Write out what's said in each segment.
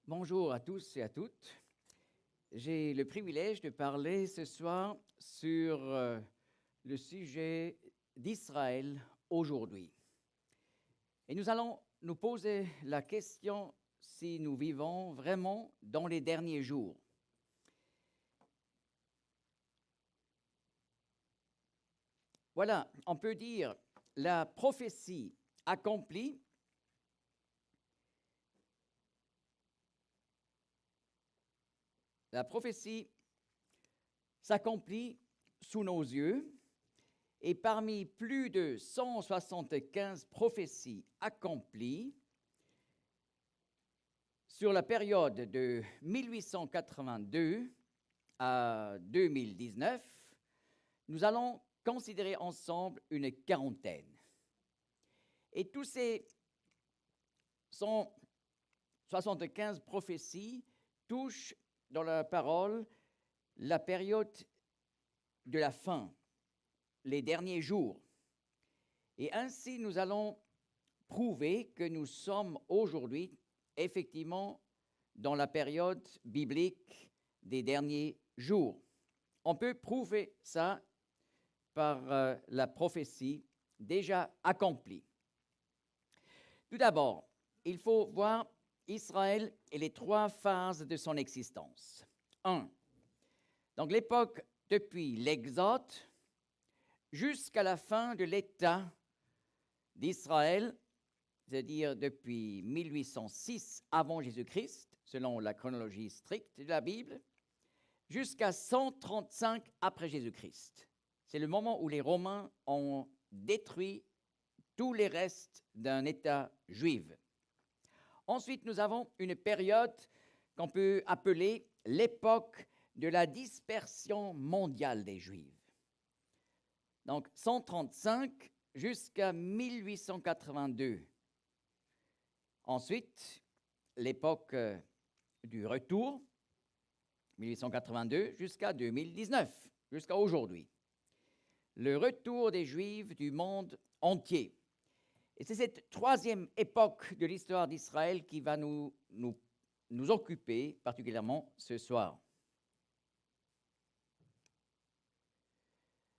Bonjour à tous et à toutes. J'ai le privilège de parler ce soir sur le sujet d'Israël aujourd'hui. Et nous allons nous poser la question si nous vivons vraiment dans les derniers jours. Voilà, on peut dire la prophétie accomplie. La prophétie s'accomplit sous nos yeux et parmi plus de 175 prophéties accomplies sur la période de 1882 à 2019, nous allons considérer ensemble une quarantaine. Et tous ces 175 prophéties touchent dans la parole la période de la fin, les derniers jours. Et ainsi, nous allons prouver que nous sommes aujourd'hui effectivement dans la période biblique des derniers jours. On peut prouver ça par la prophétie déjà accomplie. Tout d'abord, il faut voir Israël et les trois phases de son existence. 1. Donc l'époque depuis l'Exode jusqu'à la fin de l'État d'Israël, c'est-à-dire depuis 1806 avant Jésus-Christ, selon la chronologie stricte de la Bible, jusqu'à 135 après Jésus-Christ. C'est le moment où les Romains ont détruit tous les restes d'un État juif. Ensuite, nous avons une période qu'on peut appeler l'époque de la dispersion mondiale des Juifs. Donc, 135 jusqu'à 1882. Ensuite, l'époque du retour, 1882 jusqu'à 2019, jusqu'à aujourd'hui. Le retour des Juifs du monde entier. Et c'est cette troisième époque de l'histoire d'Israël qui va nous occuper particulièrement ce soir.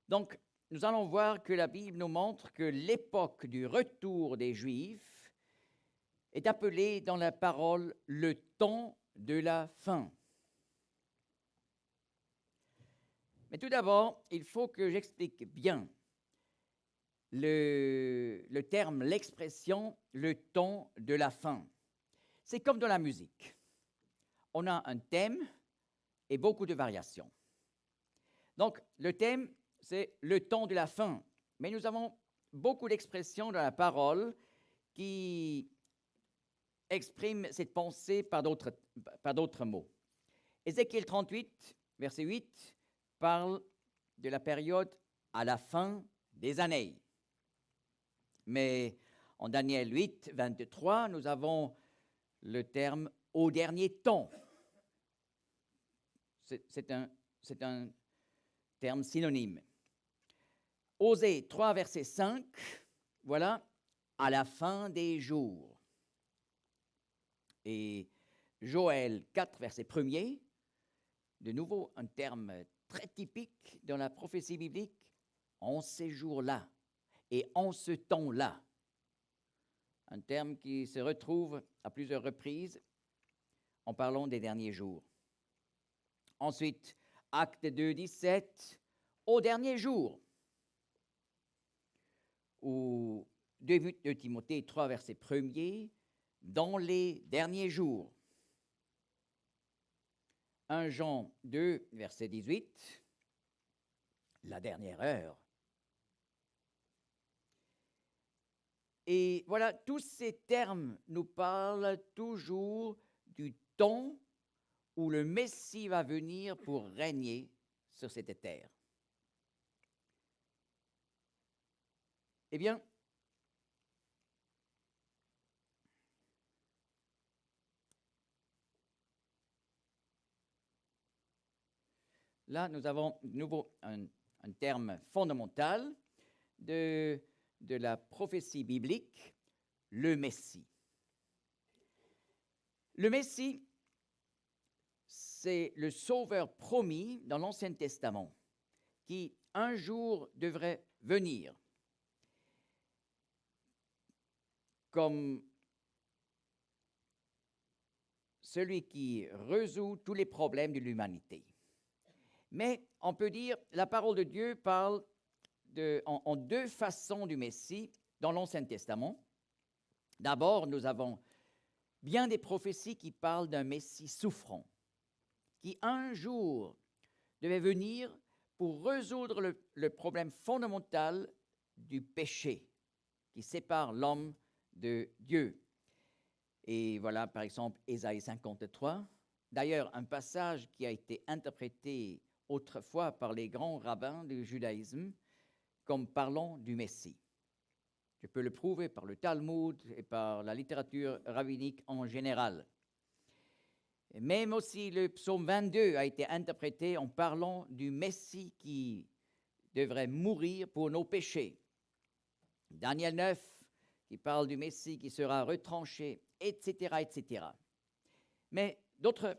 Donc, nous allons voir que la Bible nous montre que l'époque du retour des Juifs est appelée dans la parole le temps de la fin. Mais tout d'abord, il faut que j'explique bien le terme, l'expression, le temps de la fin. C'est comme dans la musique. On a un thème et beaucoup de variations. Donc, le thème, c'est le temps de la fin. Mais nous avons beaucoup d'expressions dans la parole qui expriment cette pensée par d'autres mots. Ézéchiel 38, verset 8, parle de la période à la fin des années. Mais en Daniel 8, 23, nous avons le terme « au dernier temps ». C'est un terme synonyme. Osée 3, verset 5, voilà, à la fin des jours. Et Joël 4, verset 1er, de nouveau un terme très typique dans la prophétie biblique, en ces jours-là et en ce temps-là. Un terme qui se retrouve à plusieurs reprises en parlant des derniers jours. Ensuite, Acte 2, 17, au dernier jour. Ou 2 Timothée 3, verset 1er, dans les derniers jours. 1 Jean 2, verset 18, la dernière heure. Et voilà, tous ces termes nous parlent toujours du temps où le Messie va venir pour régner sur cette terre. Eh bien, là, nous avons de nouveau un terme fondamental de la prophétie biblique, le Messie. Le Messie c'est le Sauveur promis dans l'Ancien Testament, qui un jour devrait venir comme celui qui résout tous les problèmes de l'humanité. Mais on peut dire, la parole de Dieu parle en deux façons du Messie dans l'Ancien Testament. D'abord, nous avons bien des prophéties qui parlent d'un Messie souffrant, qui un jour devait venir pour résoudre le problème fondamental du péché qui sépare l'homme de Dieu. Et voilà, par exemple, Ésaïe 53. D'ailleurs, un passage qui a été interprété autrefois par les grands rabbins du judaïsme comme parlant du Messie. Je peux le prouver par le Talmud et par la littérature rabbinique en général. Et même aussi le psaume 22 a été interprété en parlant du Messie qui devrait mourir pour nos péchés. Daniel 9 qui parle du Messie qui sera retranché, etc., etc. Mais d'autre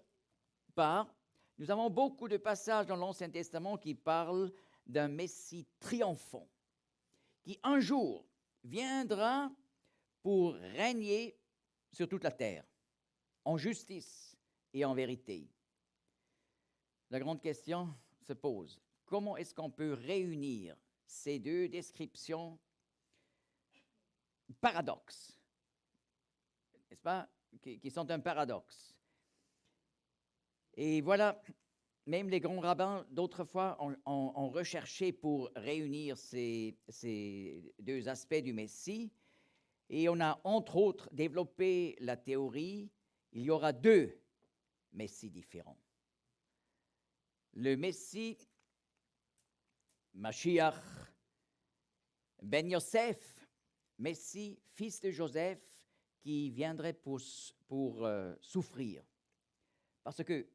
part, nous avons beaucoup de passages dans l'Ancien Testament qui parlent d'un Messie triomphant, qui un jour viendra pour régner sur toute la terre, en justice et en vérité. La grande question se pose, comment est-ce qu'on peut réunir ces deux descriptions paradoxes, n'est-ce pas, qui sont un paradoxe? Et voilà, même les grands rabbins d'autrefois ont recherché pour réunir ces deux aspects du Messie. Et on a entre autres développé la théorie, il y aura deux Messies différents. Le Messie, Mashiach ben Yosef, Messie, fils de Joseph, qui viendrait pour souffrir. Parce que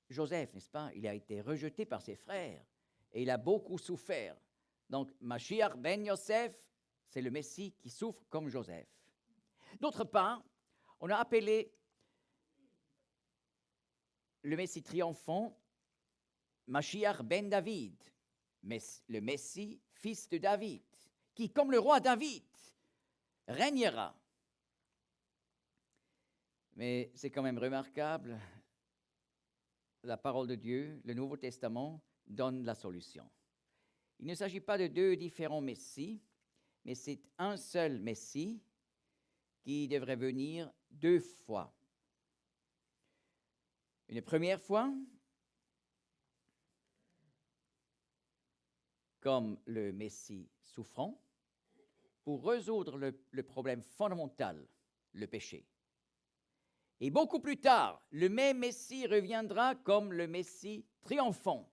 Joseph, n'est-ce pas, il a été rejeté par ses frères et il a beaucoup souffert. Donc, Mashiach ben Yosef, c'est le Messie qui souffre comme Joseph. D'autre part, on a appelé le Messie triomphant Mashiach ben David, le Messie fils de David, qui, comme le roi David, régnera. Mais c'est quand même remarquable, la parole de Dieu, le Nouveau Testament, donne la solution. Il ne s'agit pas de deux différents Messies, mais c'est un seul Messie qui devrait venir deux fois. Une première fois, comme le Messie souffrant, pour résoudre le problème fondamental, le péché. Et beaucoup plus tard, le même Messie reviendra comme le Messie triomphant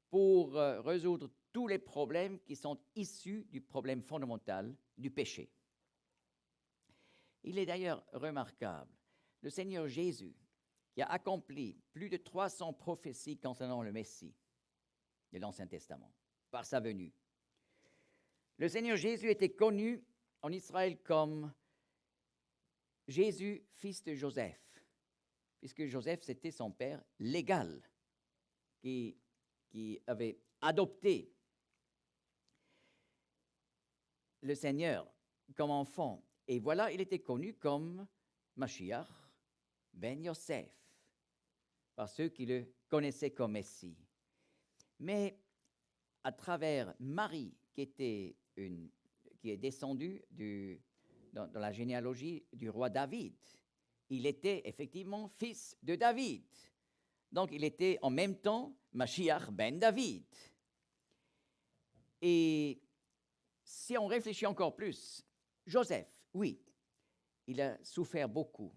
pour résoudre tous les problèmes qui sont issus du problème fondamental du péché. Il est d'ailleurs remarquable, le Seigneur Jésus, qui a accompli plus de 300 prophéties concernant le Messie de l'Ancien Testament, par sa venue. Le Seigneur Jésus était connu en Israël comme Jésus, fils de Joseph, puisque Joseph, c'était son père légal, qui avait adopté le Seigneur comme enfant. Et voilà, il était connu comme Mashiach ben Yosef, par ceux qui le connaissaient comme Messie. Mais à travers Marie, qui est descendue dans la généalogie du roi David, il était effectivement fils de David. Donc, il était en même temps Mashiach ben David. Et si on réfléchit encore plus, Joseph, oui, il a souffert beaucoup.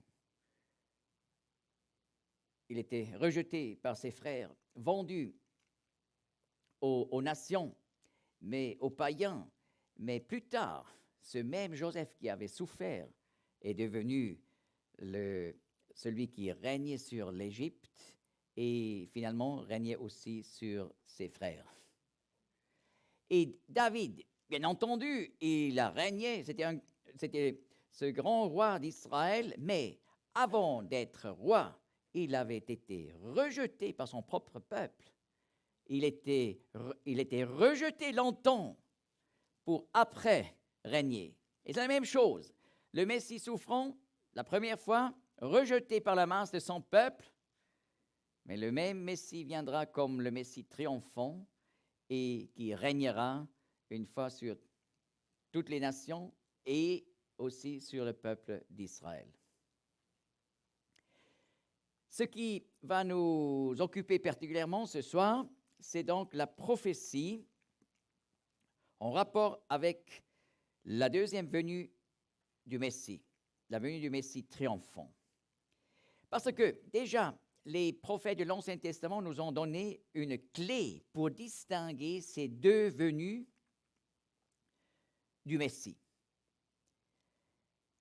Il était rejeté par ses frères, vendu aux nations, mais aux païens. Mais plus tard, ce même Joseph qui avait souffert est devenu celui qui régnait sur l'Égypte et finalement régnait aussi sur ses frères. Et David, bien entendu, il a régné, c'était ce grand roi d'Israël, mais avant d'être roi, il avait été rejeté par son propre peuple. Il était rejeté longtemps pour après régner. Et c'est la même chose. Le Messie souffrant, la première fois, rejeté par la masse de son peuple, mais le même Messie viendra comme le Messie triomphant et qui régnera une fois sur toutes les nations et aussi sur le peuple d'Israël. Ce qui va nous occuper particulièrement ce soir, c'est donc la prophétie en rapport avec la deuxième venue du Messie, la venue du Messie triomphant. Parce que déjà, les prophètes de l'Ancien Testament nous ont donné une clé pour distinguer ces deux venues du Messie.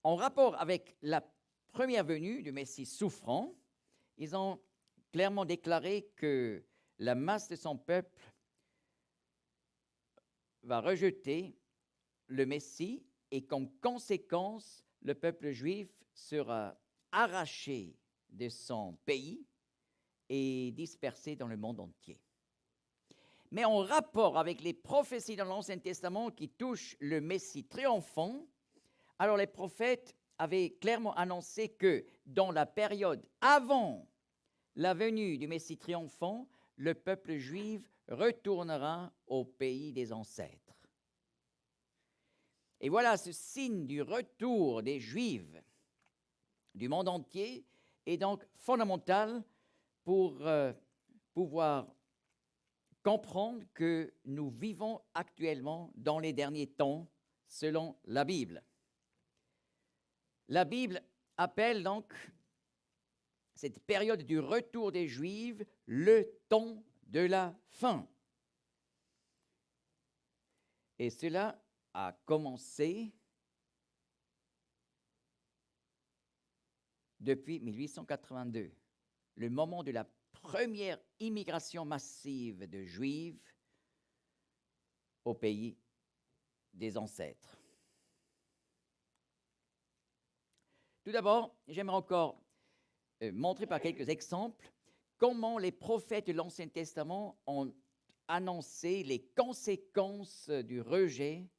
En rapport avec la première venue du Messie souffrant, ils ont clairement déclaré que la masse de son peuple va rejeter le Messie et comme conséquence, le peuple juif sera arraché de son pays et dispersé dans le monde entier. Mais en rapport avec les prophéties dans l'Ancien Testament qui touchent le Messie triomphant, alors les prophètes avaient clairement annoncé que dans la période avant la venue du Messie triomphant, le peuple juif retournera au pays des ancêtres. Et voilà, ce signe du retour des Juifs du monde entier est donc fondamental pour pouvoir comprendre que nous vivons actuellement dans les derniers temps selon la Bible. La Bible appelle donc cette période du retour des Juifs le temps de la fin. Et cela a commencé depuis 1882, le moment de la première immigration massive de Juifs au pays des ancêtres. Tout d'abord, j'aimerais encore montrer par quelques exemples comment les prophètes de l'Ancien Testament ont annoncé les conséquences du rejet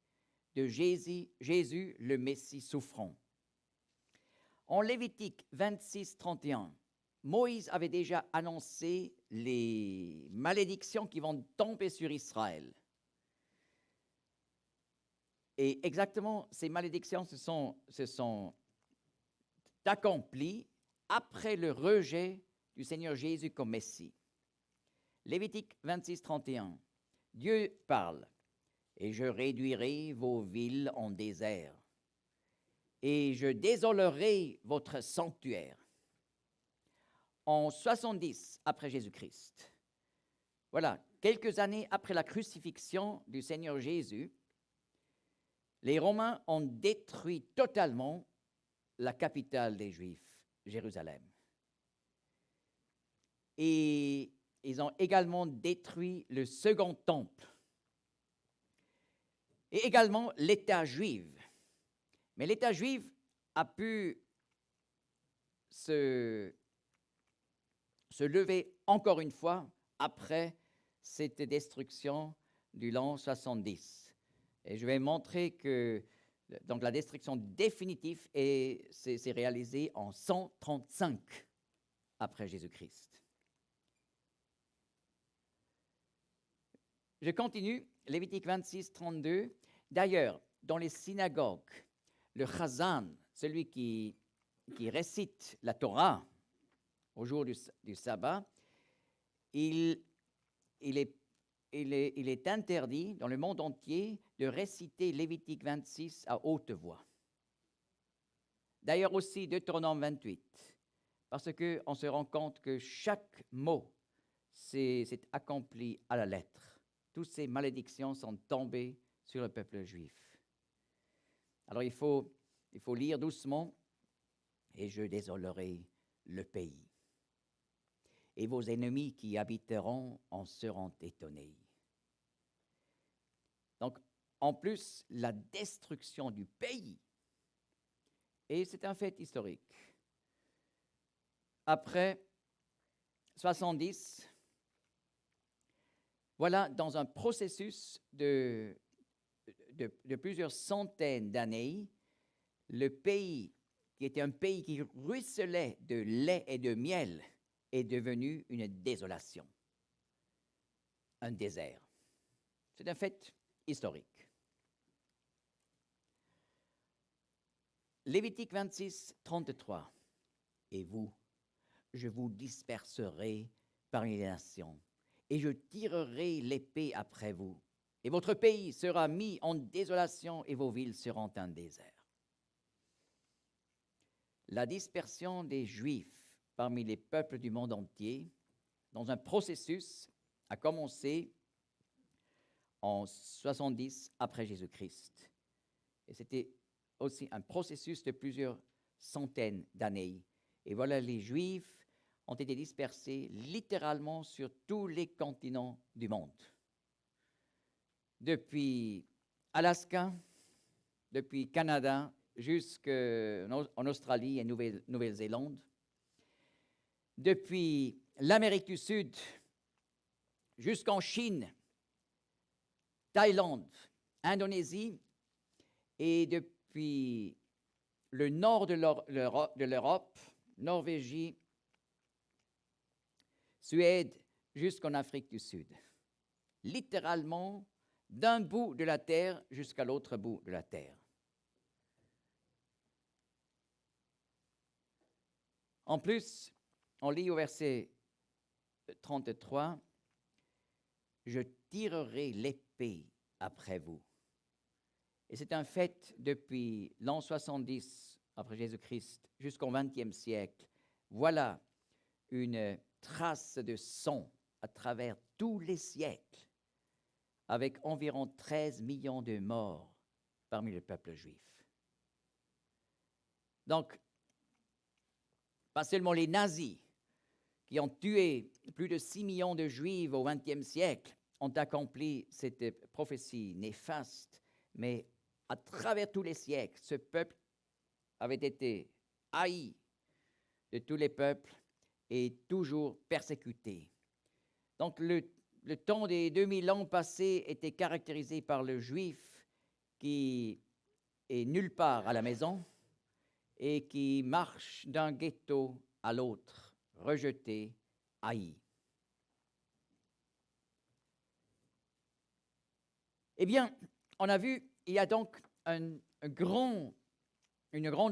de Jésus, le Messie souffrant. En Lévitique 26, 31, Moïse avait déjà annoncé les malédictions qui vont tomber sur Israël. Et exactement, ces malédictions se sont accomplies après le rejet du Seigneur Jésus comme Messie. Lévitique 26, 31, Dieu parle, « Et je réduirai vos villes en désert, et je désolerai votre sanctuaire. » En 70 après Jésus-Christ, voilà, quelques années après la crucifixion du Seigneur Jésus, les Romains ont détruit totalement la capitale des Juifs, Jérusalem. Et ils ont également détruit le second temple et également l'État juif. Mais l'État juif a pu se lever encore une fois après cette destruction du l'an 70. Et je vais montrer que donc, la destruction définitive s'est réalisée en 135 après Jésus-Christ. Je continue, Lévitique 26, 32. D'ailleurs, dans les synagogues, le chazan, celui qui récite la Torah au jour du sabbat, il est interdit dans le monde entier de réciter Lévitique 26 à haute voix. D'ailleurs aussi Deutéronome 28, parce qu'on se rend compte que chaque mot s'est accompli à la lettre. Toutes ces malédictions sont tombées sur le peuple juif. Alors il faut lire doucement, « Et je désolerai le pays. Et vos ennemis qui habiteront en seront étonnés. » Donc, en plus, la destruction du pays, et c'est un fait historique. Après 70, voilà, dans un processus de plusieurs centaines d'années, le pays, qui était un pays qui ruisselait de lait et de miel, est devenu une désolation, un désert. C'est un fait historique. Lévitique 26, 33. Et vous, je vous disperserai parmi les nations, et je tirerai l'épée après vous. Et votre pays sera mis en désolation, et vos villes seront un désert. La dispersion des Juifs parmi les peuples du monde entier, dans un processus, a commencé en 70 après Jésus-Christ. Et c'était aussi un processus de plusieurs centaines d'années. Et voilà, les Juifs ont été dispersés littéralement sur tous les continents du monde. Depuis Alaska, depuis Canada, jusqu'en Australie et Nouvelle-Zélande, depuis l'Amérique du Sud jusqu'en Chine, Thaïlande, Indonésie, et depuis le nord de l'Europe, Norvégie, Suède, jusqu'en Afrique du Sud. Littéralement, d'un bout de la terre jusqu'à l'autre bout de la terre. En plus, on lit au verset 33, « Je tirerai l'épée après vous. » Et c'est un fait depuis l'an 70 après Jésus-Christ jusqu'au XXe siècle. Voilà une trace de sang à travers tous les siècles, avec environ 13 millions de morts parmi le peuple juif. Donc, pas seulement les nazis, qui ont tué plus de 6 millions de juifs au XXe siècle, ont accompli cette prophétie néfaste, mais à travers tous les siècles, ce peuple avait été haï de tous les peuples et toujours persécuté. Donc le temps des 2000 ans passés était caractérisé par le juif qui est nulle part à la maison et qui marche d'un ghetto à l'autre, rejeté, haï. Eh bien, on a vu, il y a donc une grande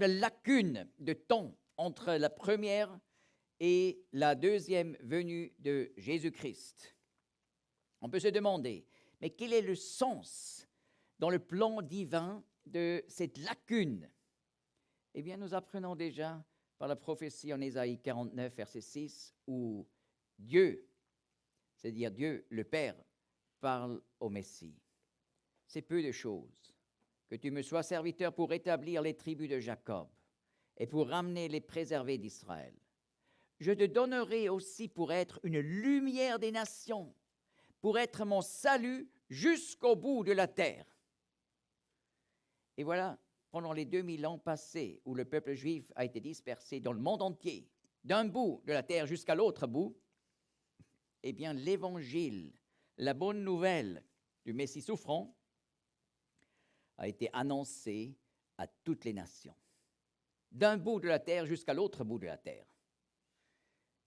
lacune de temps entre la première et la deuxième venue de Jésus-Christ. On peut se demander, mais quel est le sens dans le plan divin de cette lacune? Eh bien, nous apprenons déjà par la prophétie en Ésaïe 49, verset 6, où Dieu, c'est-à-dire Dieu le Père, parle au Messie. C'est peu de choses que tu me sois serviteur pour rétablir les tribus de Jacob et pour ramener les préservés d'Israël. Je te donnerai aussi pour être une lumière des nations, pour être mon salut jusqu'au bout de la terre. Et voilà, pendant les 2000 ans passés où le peuple juif a été dispersé dans le monde entier, d'un bout de la terre jusqu'à l'autre bout, eh bien l'évangile, la bonne nouvelle du Messie souffrant, a été annoncé à toutes les nations, d'un bout de la terre jusqu'à l'autre bout de la terre.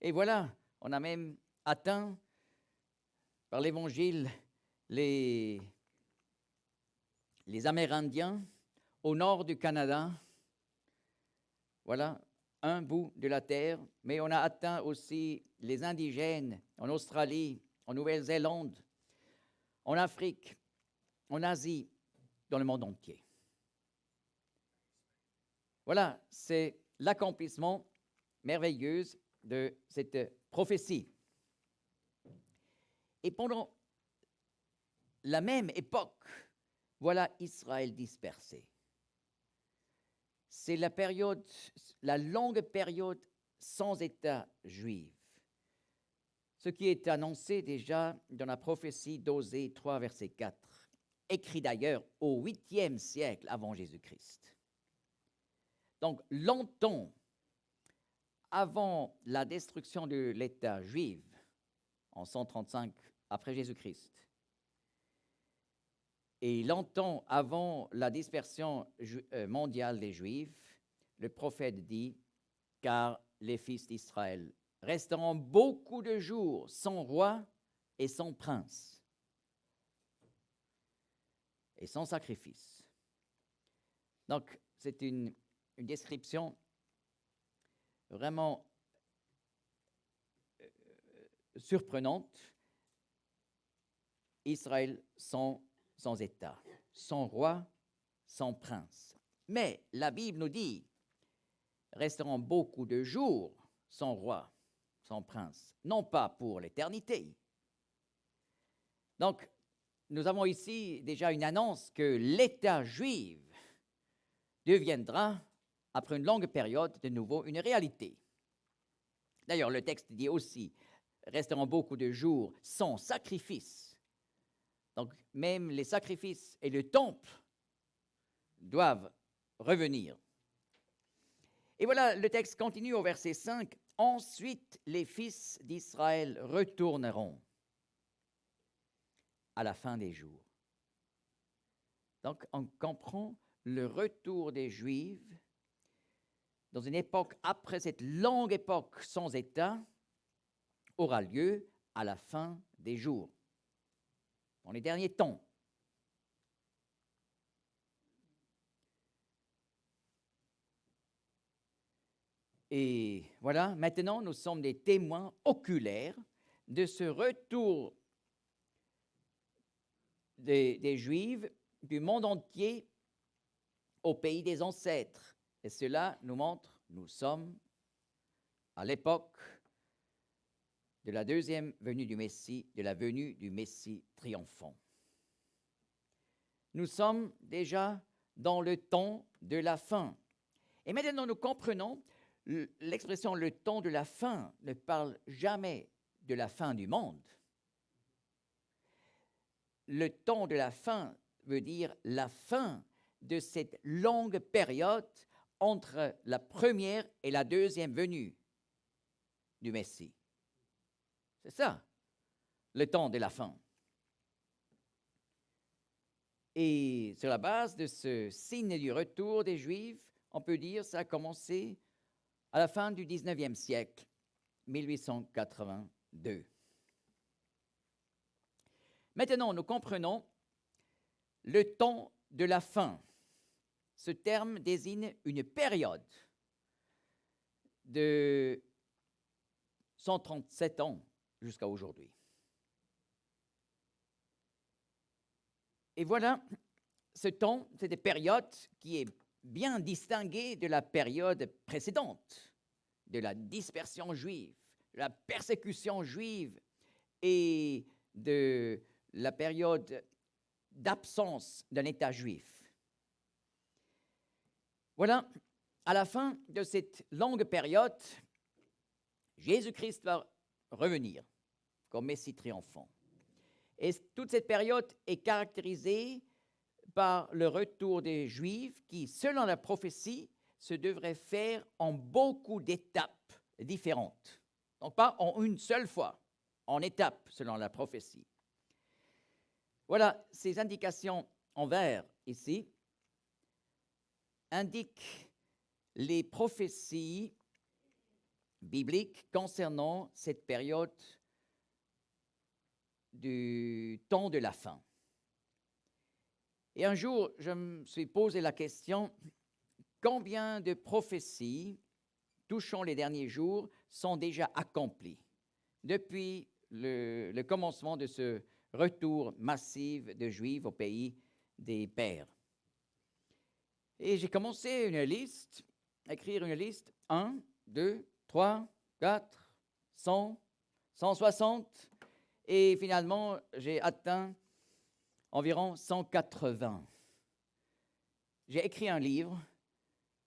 Et voilà, on a même atteint par l'Évangile les Amérindiens au nord du Canada. Voilà, un bout de la terre, mais on a atteint aussi les indigènes en Australie, en Nouvelle-Zélande, en Afrique, en Asie, dans le monde entier. Voilà, c'est l'accomplissement merveilleux de cette prophétie. Et pendant la même époque, voilà Israël dispersé. C'est la longue période sans État juif. Ce qui est annoncé déjà dans la prophétie d'Osée 3, verset 4. Écrit d'ailleurs au 8e siècle avant Jésus-Christ. Donc, longtemps avant la destruction de l'État juif en 135 après Jésus-Christ, et longtemps avant la dispersion mondiale des Juifs, le prophète dit, car les fils d'Israël resteront beaucoup de jours sans roi et sans prince et sans sacrifice. Donc, c'est une description vraiment surprenante. Israël sans État, sans roi, sans prince. Mais la Bible nous dit, resteront beaucoup de jours sans roi, sans prince, non pas pour l'éternité. Donc, nous avons ici déjà une annonce que l'État juif deviendra, après une longue période, de nouveau une réalité. D'ailleurs, le texte dit aussi, resteront beaucoup de jours sans sacrifice. Donc, même les sacrifices et le temple doivent revenir. Et voilà, le texte continue au verset 5. « Ensuite, les fils d'Israël retourneront à la fin des jours. » Donc, on comprend le retour des Juifs dans une époque, après cette longue époque sans État, aura lieu à la fin des jours, dans les derniers temps. Et voilà, maintenant, nous sommes des témoins oculaires de ce retour des Juifs du monde entier au pays des ancêtres. Et cela nous montre, nous sommes à l'époque de la deuxième venue du Messie, de la venue du Messie triomphant. Nous sommes déjà dans le temps de la fin. Et maintenant, nous comprenons l'expression « le temps de la fin » ne parle jamais de la fin du monde. Le temps de la fin veut dire la fin de cette longue période entre la première et la deuxième venue du Messie. C'est ça, le temps de la fin. Et sur la base de ce signe du retour des Juifs, on peut dire que ça a commencé à la fin du 19e siècle, 1882. Maintenant, nous comprenons le temps de la fin. Ce terme désigne une période de 137 ans jusqu'à aujourd'hui. Et voilà, ce temps, c'est une période qui est bien distinguée de la période précédente, de la dispersion juive, de la persécution juive et de la période d'absence d'un État juif. Voilà, à la fin de cette longue période, Jésus-Christ va revenir comme Messie triomphant. Et toute cette période est caractérisée par le retour des Juifs qui, selon la prophétie, se devrait faire en beaucoup d'étapes différentes. Donc pas en une seule fois, en étapes selon la prophétie. Voilà, ces indications en vert ici indiquent les prophéties bibliques concernant cette période du temps de la fin. Et un jour, je me suis posé la question, combien de prophéties touchant les derniers jours sont déjà accomplies depuis le commencement de ce retour massif de Juifs au pays des pères? Et j'ai commencé à écrire une liste, 1, 2, 3, 4, 100, 160, et finalement, j'ai atteint environ 180. J'ai écrit un livre,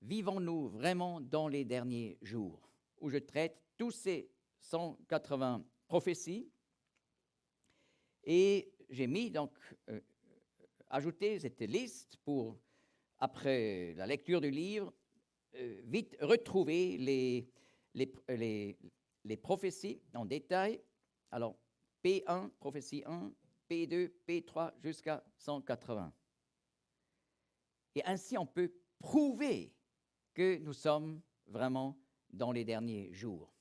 Vivons-nous vraiment dans les derniers jours, où je traite tous ces 180 prophéties. Et j'ai mis donc, ajouté cette liste pour, après la lecture du livre, vite retrouver les prophéties en détail. Alors, P1, prophétie 1, P2, P3 jusqu'à 180. Et ainsi, on peut prouver que nous sommes vraiment dans les derniers jours.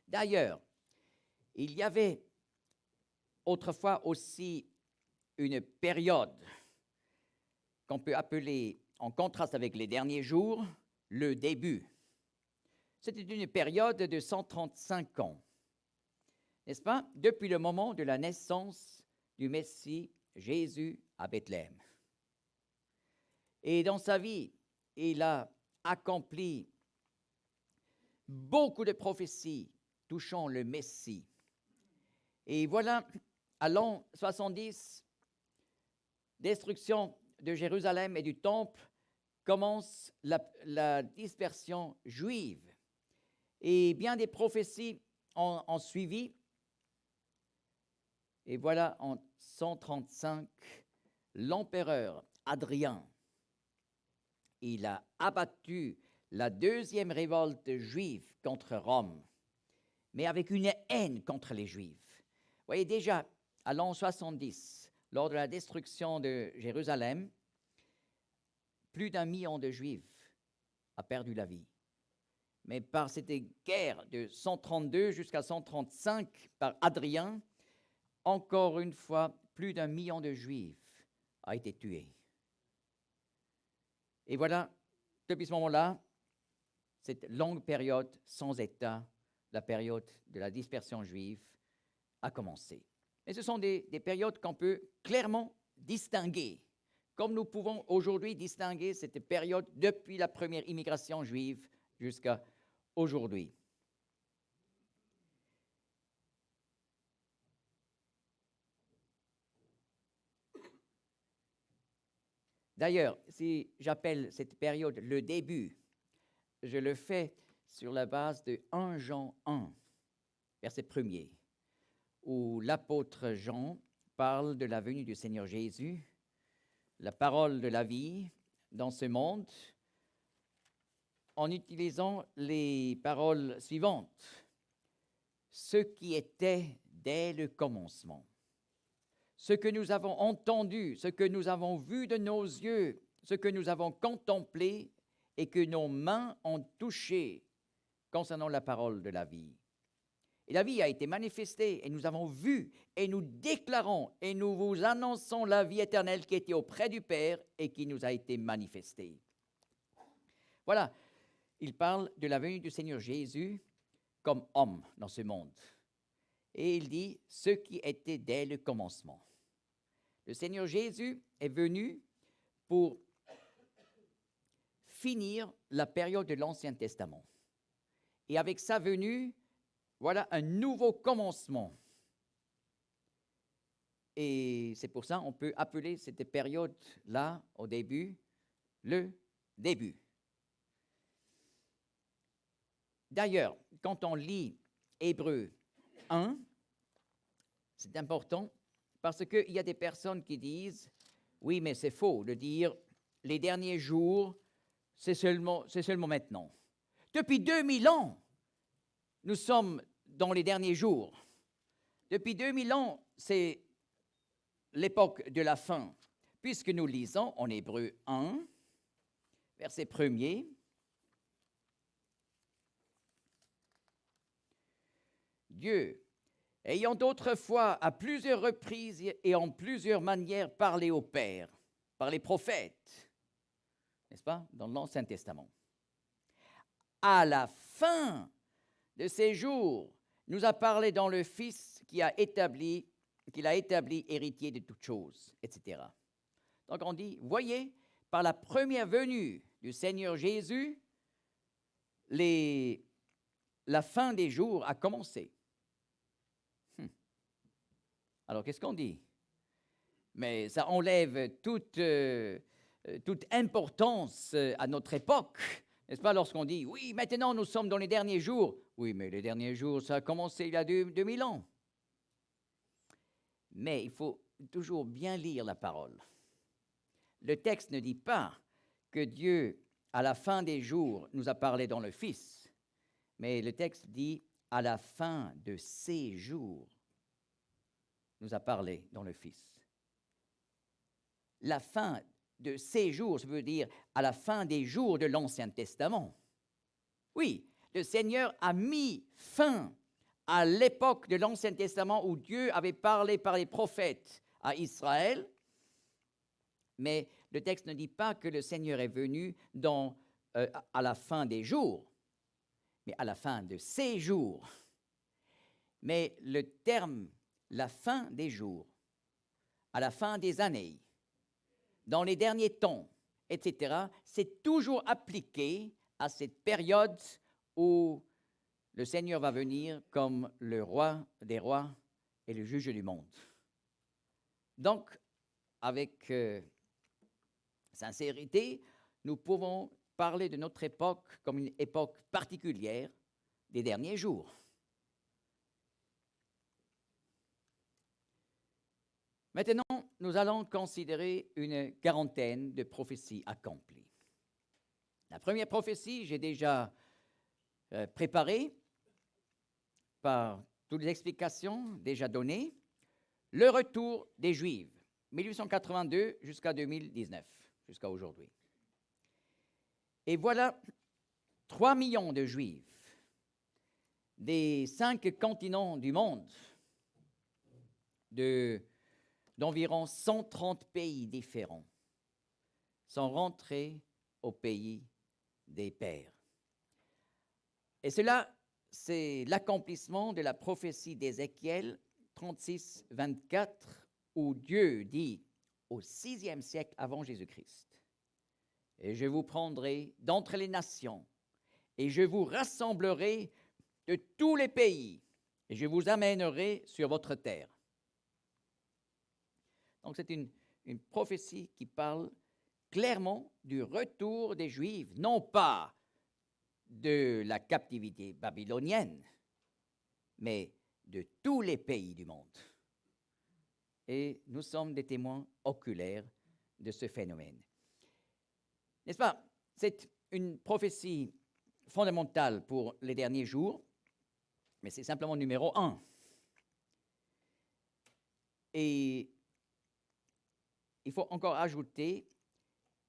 D'ailleurs, il y avait autrefois aussi une période qu'on peut appeler, en contraste avec les derniers jours, le début. C'était une période de 135 ans, n'est-ce pas, depuis le moment de la naissance du Messie Jésus à Bethléem. Et dans sa vie, il a accompli beaucoup de prophéties touchant le Messie. Et voilà, à l'an 70, destruction de Jérusalem et du temple, commence la dispersion juive. Et bien des prophéties ont suivi. Et voilà, en 135, l'empereur Hadrien, il a abattu la deuxième révolte juive contre Rome, mais avec une haine contre les Juifs. Vous voyez, déjà, à l'an 70, lors de la destruction de Jérusalem, plus d'1 million de Juifs a perdu la vie. Mais par cette guerre de 132 jusqu'à 135 par Hadrien, encore une fois, plus d'1 million de Juifs a été tué. Et voilà, depuis ce moment-là, cette longue période sans État, la période de la dispersion juive, a commencé. Et ce sont des périodes qu'on peut clairement distinguer, comme nous pouvons aujourd'hui distinguer cette période depuis la première immigration juive jusqu'à aujourd'hui. D'ailleurs, si j'appelle cette période le début, je le fais sur la base de 1 Jean 1, verset 1er, où l'apôtre Jean parle de la venue du Seigneur Jésus, la parole de la vie dans ce monde, en utilisant les paroles suivantes. Ce qui était dès le commencement, ce que nous avons entendu, ce que nous avons vu de nos yeux, ce que nous avons contemplé et que nos mains ont touché concernant la parole de la vie. Et la vie a été manifestée et nous avons vu et nous déclarons et nous vous annonçons la vie éternelle qui était auprès du Père et qui nous a été manifestée. Voilà, il parle de la venue du Seigneur Jésus comme homme dans ce monde. Et il dit ce qui était dès le commencement. Le Seigneur Jésus est venu pour finir la période de l'Ancien Testament. Et avec sa venue, voilà un nouveau commencement. Et c'est pour ça qu'on peut appeler cette période-là, au début, le début. D'ailleurs, quand on lit Hébreux 1, c'est important parce qu'il y a des personnes qui disent « Oui, mais c'est faux de dire les derniers jours, c'est seulement maintenant. Depuis 2000 ans, nous sommes dans les derniers jours. Depuis 2000 ans, c'est l'époque de la fin, puisque nous lisons en Hébreux 1, verset 1er, Dieu, ayant autrefois à plusieurs reprises et en plusieurs manières parlé au Père, par les prophètes, n'est-ce pas, dans l'Ancien Testament, à la fin de ces jours, nous a parlé dans le Fils qu'il a établi héritier de toutes choses, etc. Donc on dit, voyez, par la première venue du Seigneur Jésus, la fin des jours a commencé. Alors qu'est-ce qu'on dit? Mais ça enlève toute importance à notre époque. N'est-ce pas, lorsqu'on dit, oui, maintenant nous sommes dans les derniers jours. Oui, mais les derniers jours, ça a commencé il y a 2000 ans. Mais il faut toujours bien lire la parole. Le texte ne dit pas que Dieu à la fin des jours nous a parlé dans le Fils, mais le texte dit à la fin de ces jours nous a parlé dans le Fils. La fin de ces jours, ça veut dire à la fin des jours de l'Ancien Testament. Oui, le Seigneur a mis fin à l'époque de l'Ancien Testament où Dieu avait parlé par les prophètes à Israël, mais le texte ne dit pas que le Seigneur est venu à la fin des jours, mais à la fin de ces jours. Mais le terme « la fin des jours », à la fin des années, dans les derniers temps, etc., c'est toujours appliqué à cette période où le Seigneur va venir comme le roi des rois et le juge du monde. Donc, avec sincérité, nous pouvons parler de notre époque comme une époque particulière des derniers jours. Maintenant, nous allons considérer une quarantaine de prophéties accomplies. La première prophétie, j'ai déjà préparée par toutes les explications déjà données, le retour des Juifs, 1882 jusqu'à 2019, jusqu'à aujourd'hui. Et voilà 3 millions de Juifs des 5 continents du monde, d'environ 130 pays différents, sont rentrés au pays des pères. Et cela, c'est l'accomplissement de la prophétie d'Ézéchiel 36, 24, où Dieu dit au 6e siècle avant Jésus-Christ, « Et je vous prendrai d'entre les nations, et je vous rassemblerai de tous les pays, et je vous amènerai sur votre terre. » Donc c'est une prophétie qui parle clairement du retour des Juifs, non pas de la captivité babylonienne, mais de tous les pays du monde. Et nous sommes des témoins oculaires de ce phénomène. N'est-ce pas? C'est une prophétie fondamentale pour les derniers jours, mais c'est simplement numéro 1. Et il faut encore ajouter,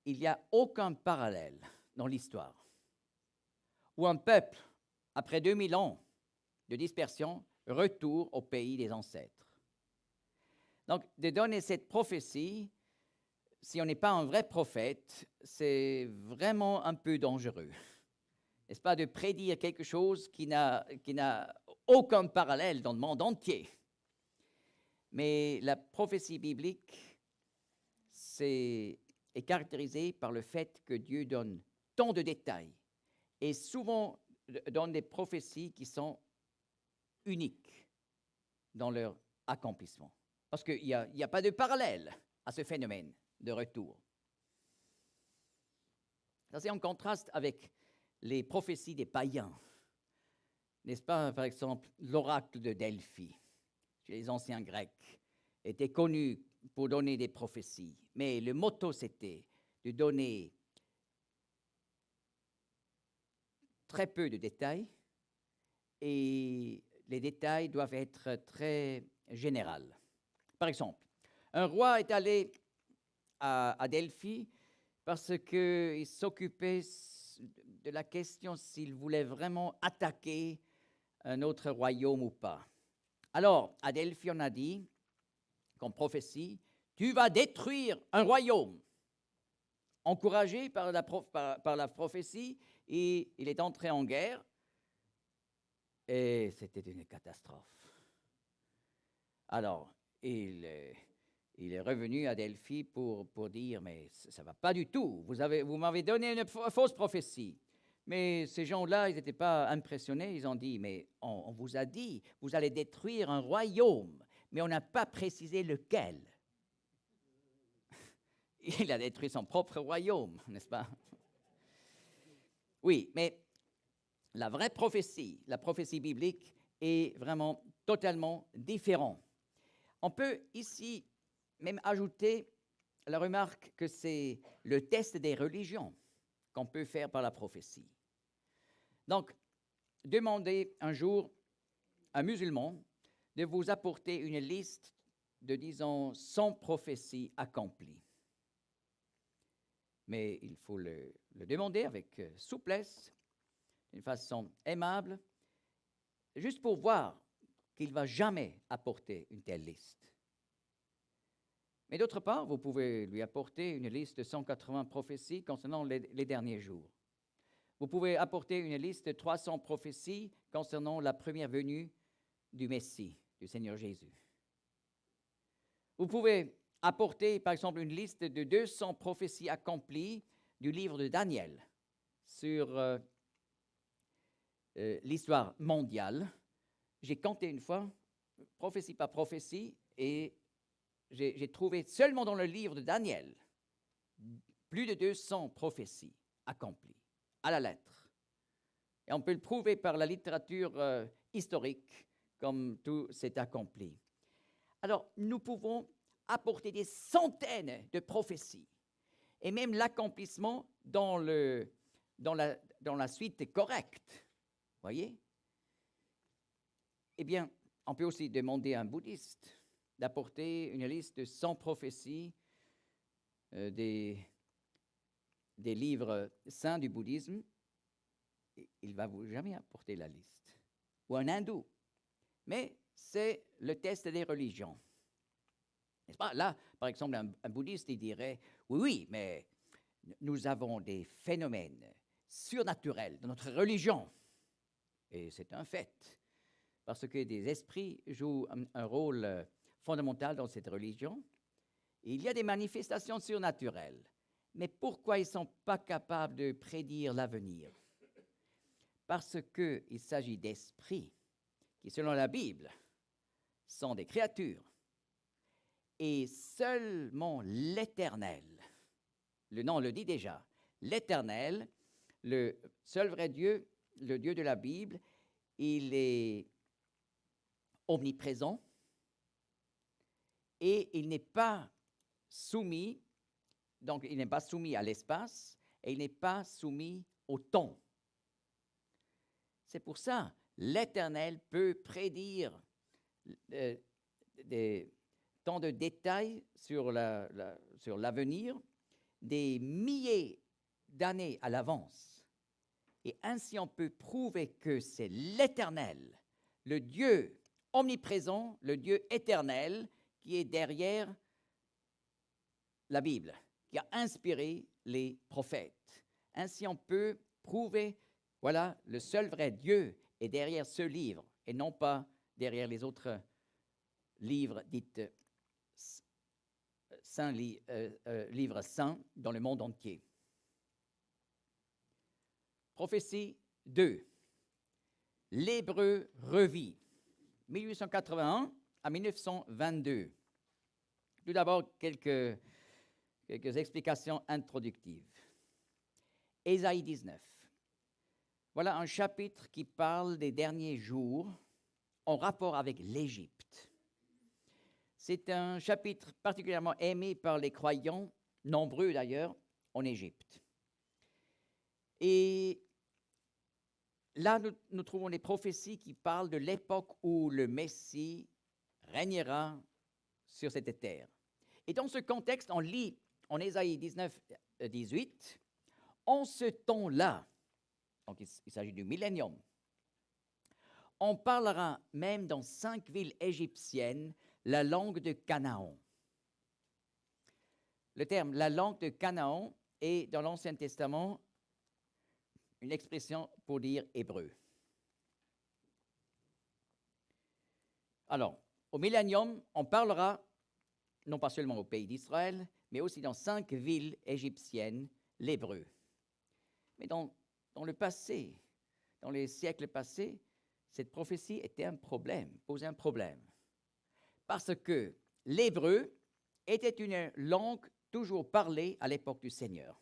il n'y a aucun parallèle dans l'histoire où un peuple, après 2000 ans de dispersion, retourne au pays des ancêtres. Donc, de donner cette prophétie, si on n'est pas un vrai prophète, c'est vraiment un peu dangereux. N'est-ce pas, de prédire quelque chose qui n'a aucun parallèle dans le monde entier. Mais la prophétie biblique est caractérisée par le fait que Dieu donne tant de détails et souvent donne des prophéties qui sont uniques dans leur accomplissement. Parce qu'il n'y a pas de parallèle à ce phénomène de retour. Ça, c'est en contraste avec les prophéties des païens. N'est-ce pas, par exemple, l'oracle de Delphi, chez les anciens Grecs, était connu pour donner des prophéties. Mais le motto, c'était de donner très peu de détails et les détails doivent être très généraux. Par exemple, un roi est allé à Delphi parce qu'il s'occupait de la question s'il voulait vraiment attaquer un autre royaume ou pas. Alors, à Delphi, on a dit, comme prophétie, tu vas détruire un royaume. Encouragé par la prophétie, et il est entré en guerre, et c'était une catastrophe. Alors, il est revenu à Delphi pour dire, mais ça ne va pas du tout, vous m'avez donné une fausse prophétie. Mais ces gens-là, ils n'étaient pas impressionnés, ils ont dit, mais on vous a dit, vous allez détruire un royaume, mais on n'a pas précisé lequel. Il a détruit son propre royaume, n'est-ce pas? Oui, mais la vraie prophétie, la prophétie biblique, est vraiment totalement différente. On peut ici même ajouter la remarque que c'est le test des religions. qu'on peut faire par la prophétie. Donc, demandez un jour à un musulman de vous apporter une liste de, disons, 100 prophéties accomplies. Mais il faut le demander avec souplesse, d'une façon aimable, juste pour voir qu'il ne va jamais apporter une telle liste. Mais d'autre part, vous pouvez lui apporter une liste de 180 prophéties concernant les derniers jours. Vous pouvez apporter une liste de 300 prophéties concernant la première venue du Messie, du Seigneur Jésus. Vous pouvez apporter, par exemple, une liste de 200 prophéties accomplies du livre de Daniel sur l'histoire mondiale. J'ai compté une fois, prophétie par prophétie, et j'ai trouvé seulement dans le livre de Daniel plus de 200 prophéties accomplies, à la lettre. Et on peut le prouver par la littérature historique, comme tout s'est accompli. Alors, nous pouvons apporter des centaines de prophéties, et même l'accomplissement dans la suite correcte. Voyez? Eh bien, on peut aussi demander à un bouddhiste d'apporter une liste de 100 prophéties des livres saints du bouddhisme. Il ne va vous jamais apporter la liste. Ou un hindou. Mais c'est le test des religions. N'est-ce pas? Là, par exemple, un bouddhiste, il dirait, oui, mais nous avons des phénomènes surnaturels dans notre religion. Et c'est un fait, parce que des esprits jouent un rôle fondamental dans cette religion. Il y a des manifestations surnaturelles. Mais pourquoi ils ne sont pas capables de prédire l'avenir? Parce qu'il s'agit d'esprits qui, selon la Bible, sont des créatures. Et seulement l'Éternel, le nom le dit déjà, l'Éternel, le seul vrai Dieu, le Dieu de la Bible, il est omniprésent et il n'est pas soumis, donc il n'est pas soumis à l'espace et il n'est pas soumis au temps. C'est pour ça l'Éternel peut prédire tant de détails sur l'avenir, des milliers d'années à l'avance. Et ainsi, on peut prouver que c'est l'Éternel, le Dieu omniprésent, le Dieu éternel, qui est derrière la Bible, qui a inspiré les prophètes. Ainsi, on peut prouver, voilà, le seul vrai Dieu est derrière ce livre, et non pas derrière les autres livres dits livres saints dans le monde entier. Prophétie 2. L'Hébreu revit, 1881 à 1922. Tout d'abord, quelques explications introductives. Ésaïe 19. Voilà un chapitre qui parle des derniers jours en rapport avec l'Égypte. C'est un chapitre particulièrement aimé par les croyants, nombreux d'ailleurs, en Égypte. Et là, nous trouvons des prophéties qui parlent de l'époque où le Messie régnera sur cette terre. Et dans ce contexte, on lit en Ésaïe 19, 18, « En ce temps-là », donc il s'agit du millénium, « on parlera même dans 5 villes égyptiennes la langue de Canaan. » Le terme « la langue de Canaan » est dans l'Ancien Testament une expression pour dire hébreu. Alors, au millénium, on parlera non pas seulement au pays d'Israël, mais aussi dans 5 villes égyptiennes, l'hébreu. Mais dans le passé, dans les siècles passés, cette prophétie était un problème, posait un problème. Parce que l'hébreu était une langue toujours parlée à l'époque du Seigneur.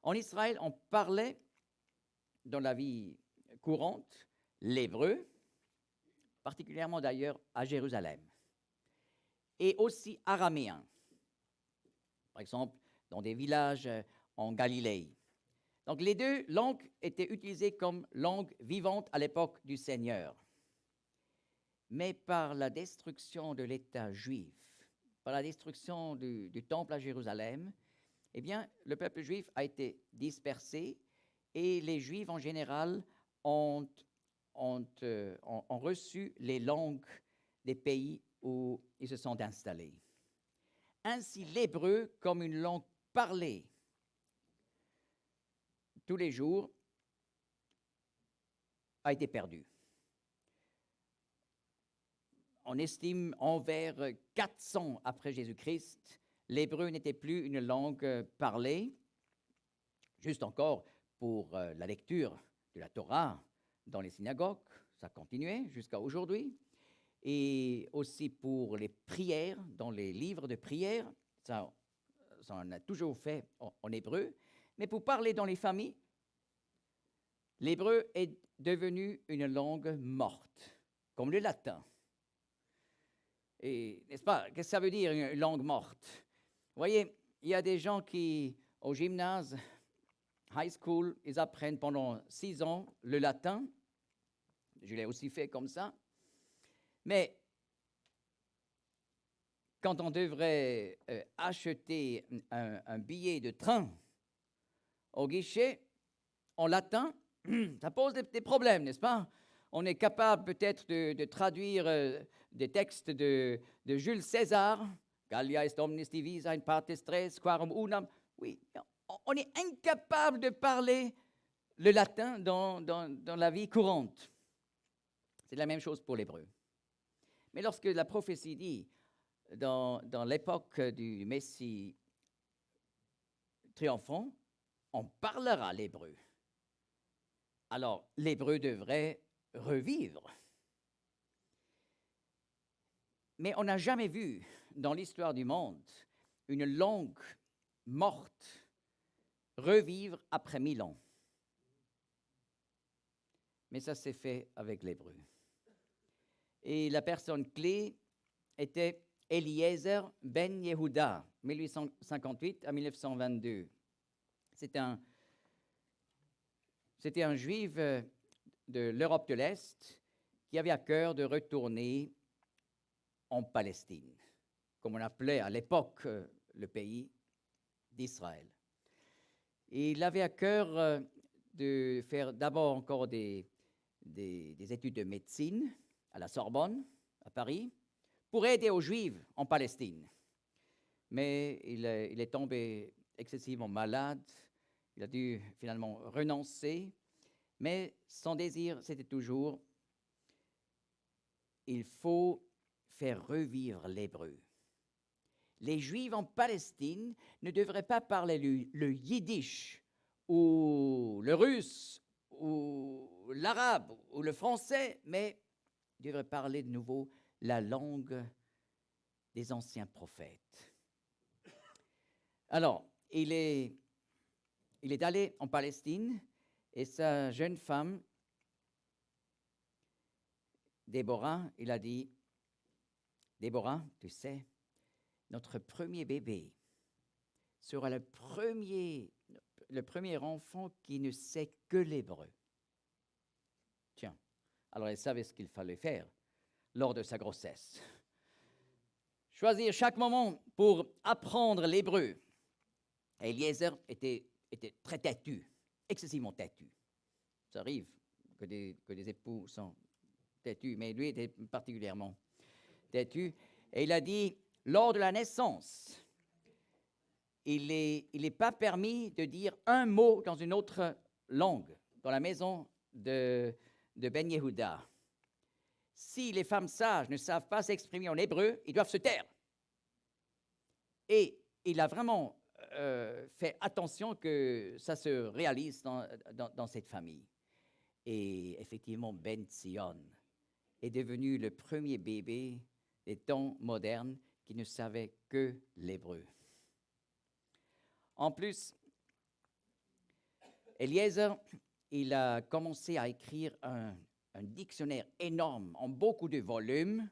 En Israël, on parlait, dans la vie courante, l'hébreu, particulièrement d'ailleurs à Jérusalem, et aussi araméen. Par exemple, dans des villages en Galilée. Donc les deux langues étaient utilisées comme langues vivantes à l'époque du Seigneur. Mais par la destruction de l'État juif, par la destruction du temple à Jérusalem, eh bien, le peuple juif a été dispersé et les Juifs en général ont reçu les langues des pays où ils se sont installés. Ainsi, l'hébreu, comme une langue parlée tous les jours, a été perdu. On estime envers 400 après Jésus-Christ, l'hébreu n'était plus une langue parlée, juste encore pour la lecture de la Torah dans les synagogues, ça continuait jusqu'à aujourd'hui, et aussi pour les prières, dans les livres de prières, ça on a toujours fait en hébreu, mais pour parler dans les familles, l'hébreu est devenu une langue morte, comme le latin. Et n'est-ce pas, qu'est-ce que ça veut dire une langue morte? Vous voyez, il y a des gens qui, au gymnase, high school, ils apprennent pendant 6 ans le latin. Je l'ai aussi fait comme ça. Mais quand on devrait acheter un billet de train au guichet en latin, ça pose des problèmes, n'est-ce pas? On est capable peut-être de traduire des textes de Jules César, Gallia est omnis divisa in partes tres, quarum unam. Oui, on est incapable de parler le latin dans la vie courante. C'est la même chose pour l'hébreu. Mais lorsque la prophétie dit, dans l'époque du Messie triomphant, on parlera l'hébreu. Alors, l'hébreu devrait revivre. Mais on n'a jamais vu dans l'histoire du monde une langue morte revivre après 1000 ans. Mais ça s'est fait avec l'hébreu. Et la personne clé était Eliezer ben Yehuda, 1858 à 1922. C'était un juif de l'Europe de l'Est qui avait à cœur de retourner en Palestine, comme on appelait à l'époque le pays d'Israël. Et il avait à cœur de faire d'abord encore des études de médecine à la Sorbonne, à Paris, pour aider aux Juifs en Palestine. Mais il est tombé excessivement malade, il a dû finalement renoncer, mais son désir, c'était toujours, il faut faire revivre l'hébreu. Les Juifs en Palestine ne devraient pas parler le yiddish ou le russe ou l'arabe ou le français, mais ils devraient parler de nouveau la langue des anciens prophètes. Alors, il est allé en Palestine et sa jeune femme, Déborah, il a dit, Déborah, tu sais, notre premier bébé sera le premier enfant qui ne sait que l'hébreu. Tiens, alors elle savait ce qu'il fallait faire lors de sa grossesse. Choisir chaque moment pour apprendre l'hébreu. Eliezer était très têtu, excessivement têtu. Ça arrive que des époux sont têtus, mais lui était particulièrement têtu. Et il a dit, lors de la naissance, il n'est pas permis de dire un mot dans une autre langue, dans la maison de Ben Yehuda. Si les femmes sages ne savent pas s'exprimer en hébreu, ils doivent se taire. Et il a vraiment fait attention que ça se réalise dans cette famille. Et effectivement, Ben Zion est devenu le premier bébé des temps modernes qui ne savait que l'hébreu. En plus, Eliezer, il a commencé à écrire un dictionnaire énorme, en beaucoup de volumes,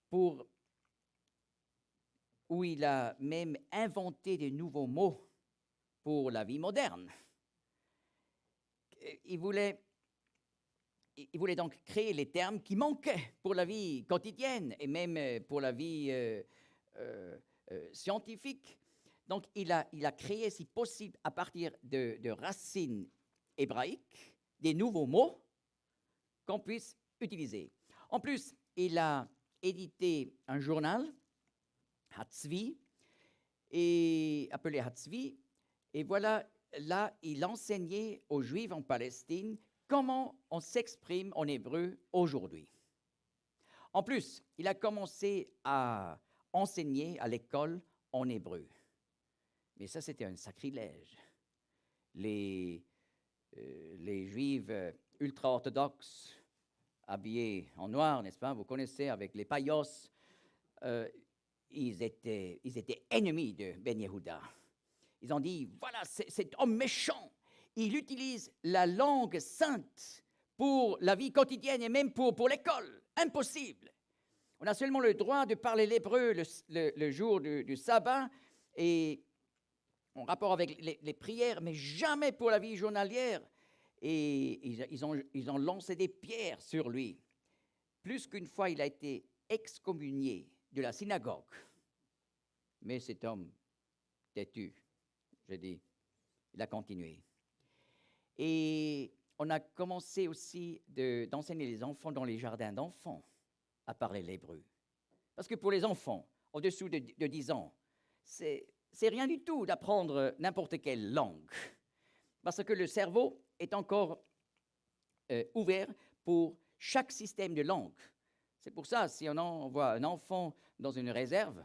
pour où il a même inventé de nouveaux mots pour la vie moderne. Il voulait donc créer les termes qui manquaient pour la vie quotidienne et même pour la vie scientifique. Donc, il a créé, si possible, à partir de racines hébraïques, des nouveaux mots qu'on puisse utiliser. En plus, il a édité un journal, Hatzvi, appelé Hatzvi, et voilà, là, il enseignait aux Juifs en Palestine comment on s'exprime en hébreu aujourd'hui. En plus, il a commencé à enseigner à l'école en hébreu. Mais ça, c'était un sacrilège. Les Juifs ultra-orthodoxes, habillés en noir, n'est-ce pas? Vous connaissez, avec les paillos, ils étaient ennemis de Ben Yehuda. Ils ont dit, voilà, cet homme méchant, il utilise la langue sainte pour la vie quotidienne et même pour l'école. Impossible. On a seulement le droit de parler l'hébreu le jour du sabbat et en rapport avec les prières, mais jamais pour la vie journalière. Et ils ont lancé des pierres sur lui. Plus qu'une fois, il a été excommunié de la synagogue. Mais cet homme têtu, je dis, il a continué. Et on a commencé aussi d'enseigner les enfants dans les jardins d'enfants à parler l'hébreu. Parce que pour les enfants, au-dessous de 10 ans, c'est rien du tout d'apprendre n'importe quelle langue. Parce que le cerveau est encore ouvert pour chaque système de langue. C'est pour ça, si on envoie un enfant dans une réserve,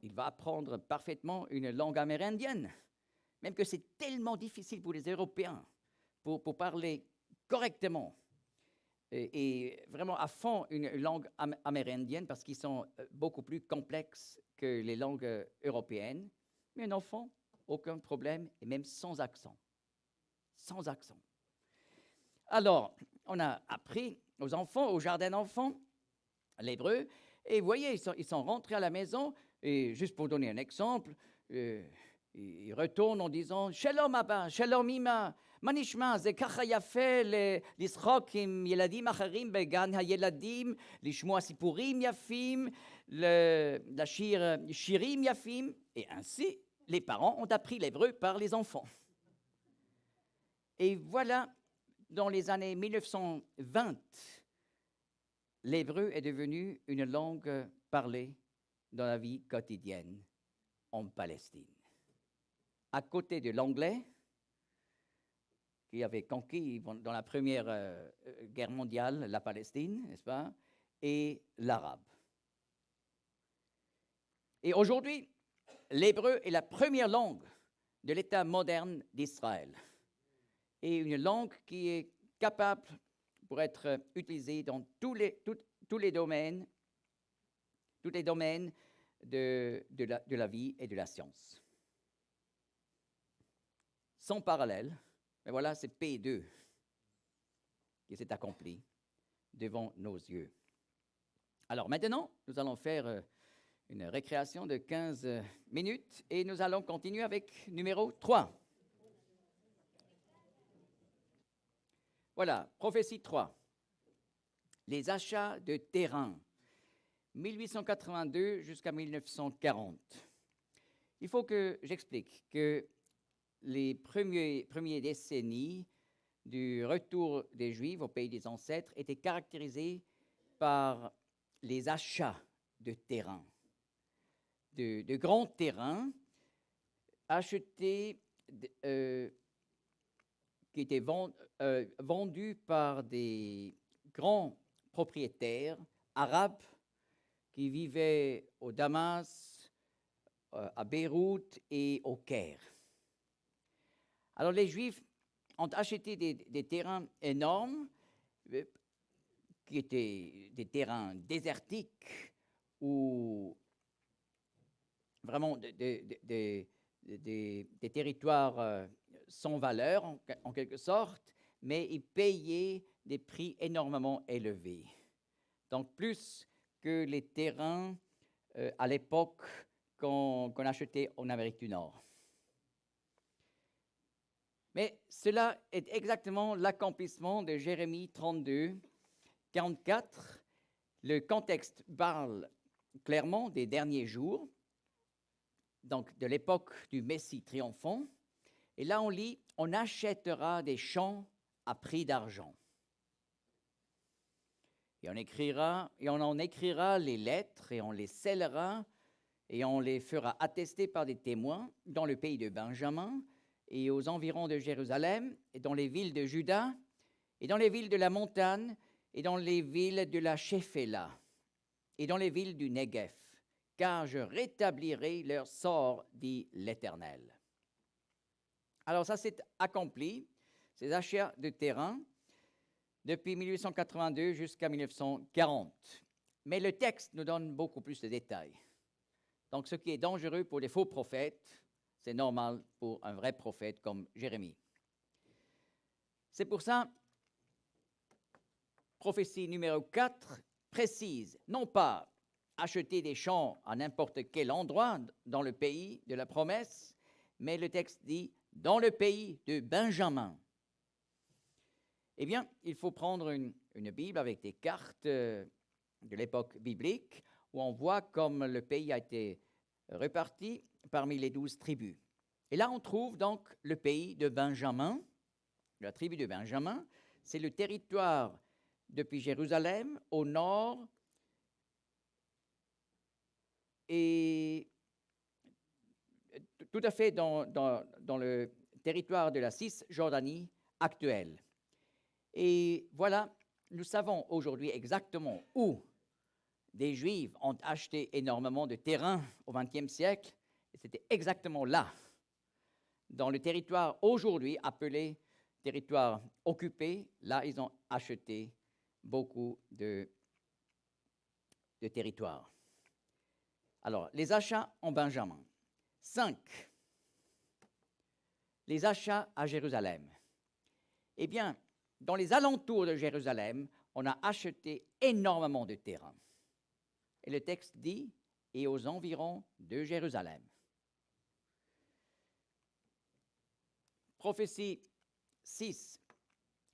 il va apprendre parfaitement une langue amérindienne. Même que c'est tellement difficile pour les Européens pour parler correctement et vraiment à fond une langue amérindienne parce qu'ils sont beaucoup plus complexes que les langues européennes. Mais un enfant, aucun problème, et même sans accent. Sans accent. Alors, on a appris aux enfants, au jardin d'enfants, l'hébreu, et vous voyez, ils sont rentrés à la maison, et juste pour donner un exemple, ils retournent en disant « Shalom Abba, Shalom Ima, Manishma, זה ככה יפה לשחוק עם ילדים אחרים בגן הילדים, לשמוע סיפורים יפים, לשיר שירים יפים. » Et ainsi, les parents ont appris l'hébreu par les enfants. Et voilà, dans les années 1920, l'hébreu est devenu une langue parlée dans la vie quotidienne en Palestine. À côté de l'anglais, qui avait conquis dans la Première Guerre mondiale la Palestine, n'est-ce pas, et l'arabe. Et aujourd'hui, l'hébreu est la première langue de l'État moderne d'Israël. Et une langue qui est capable pour être utilisée dans tous les domaines de la vie et de la science. Sans parallèle, mais voilà, c'est P2 qui s'est accompli devant nos yeux. Alors maintenant, nous allons faire une récréation de 15 minutes et nous allons continuer avec numéro 3. Voilà, prophétie 3. Les achats de terrain, 1882 jusqu'à 1940. Il faut que j'explique que les premières décennies du retour des Juifs au pays des ancêtres étaient caractérisées par les achats de terrain, de grands terrains achetés qui étaient vendus par des grands propriétaires arabes qui vivaient au Damas, à Beyrouth et au Caire. Alors les Juifs ont acheté des terrains énormes qui étaient des terrains désertiques ou vraiment des territoires sans valeur en quelque sorte, mais ils payaient des prix énormément élevés. Donc plus que les terrains à l'époque qu'on achetait en Amérique du Nord. Mais cela est exactement l'accomplissement de Jérémie 32, 44. Le contexte parle clairement des derniers jours, donc de l'époque du Messie triomphant. Et là, on lit, on achètera des champs à prix d'argent. Et on en écrira les lettres et on les scellera et on les fera attester par des témoins dans le pays de Benjamin et aux environs de Jérusalem et dans les villes de Juda et dans les villes de la montagne et dans les villes de la Shéphéla et dans les villes du Negev, car je rétablirai leur sort, dit l'Éternel. Alors ça s'est accompli, ces achats de terrain, depuis 1882 jusqu'à 1940. Mais le texte nous donne beaucoup plus de détails. Donc ce qui est dangereux pour les faux prophètes, c'est normal pour un vrai prophète comme Jérémie. C'est pour ça, prophétie numéro 4 précise, non pas acheter des champs à n'importe quel endroit dans le pays de la promesse, mais le texte dit dans le pays de Benjamin. Eh bien, il faut prendre une Bible avec des cartes de l'époque biblique où on voit comme le pays a été réparti parmi les 12 tribus. Et là, on trouve donc le pays de Benjamin, la tribu de Benjamin. C'est le territoire depuis Jérusalem au nord et tout à fait dans le territoire de la Cisjordanie actuelle. Et voilà, nous savons aujourd'hui exactement où des Juifs ont acheté énormément de terrain au XXe siècle. Et c'était exactement là, dans le territoire aujourd'hui appelé territoire occupé. Là, ils ont acheté beaucoup de territoire. Alors, les achats en Benjamin. 5. Les achats à Jérusalem. Eh bien, dans les alentours de Jérusalem, on a acheté énormément de terrain. Et le texte dit, et aux environs de Jérusalem. Prophétie 6.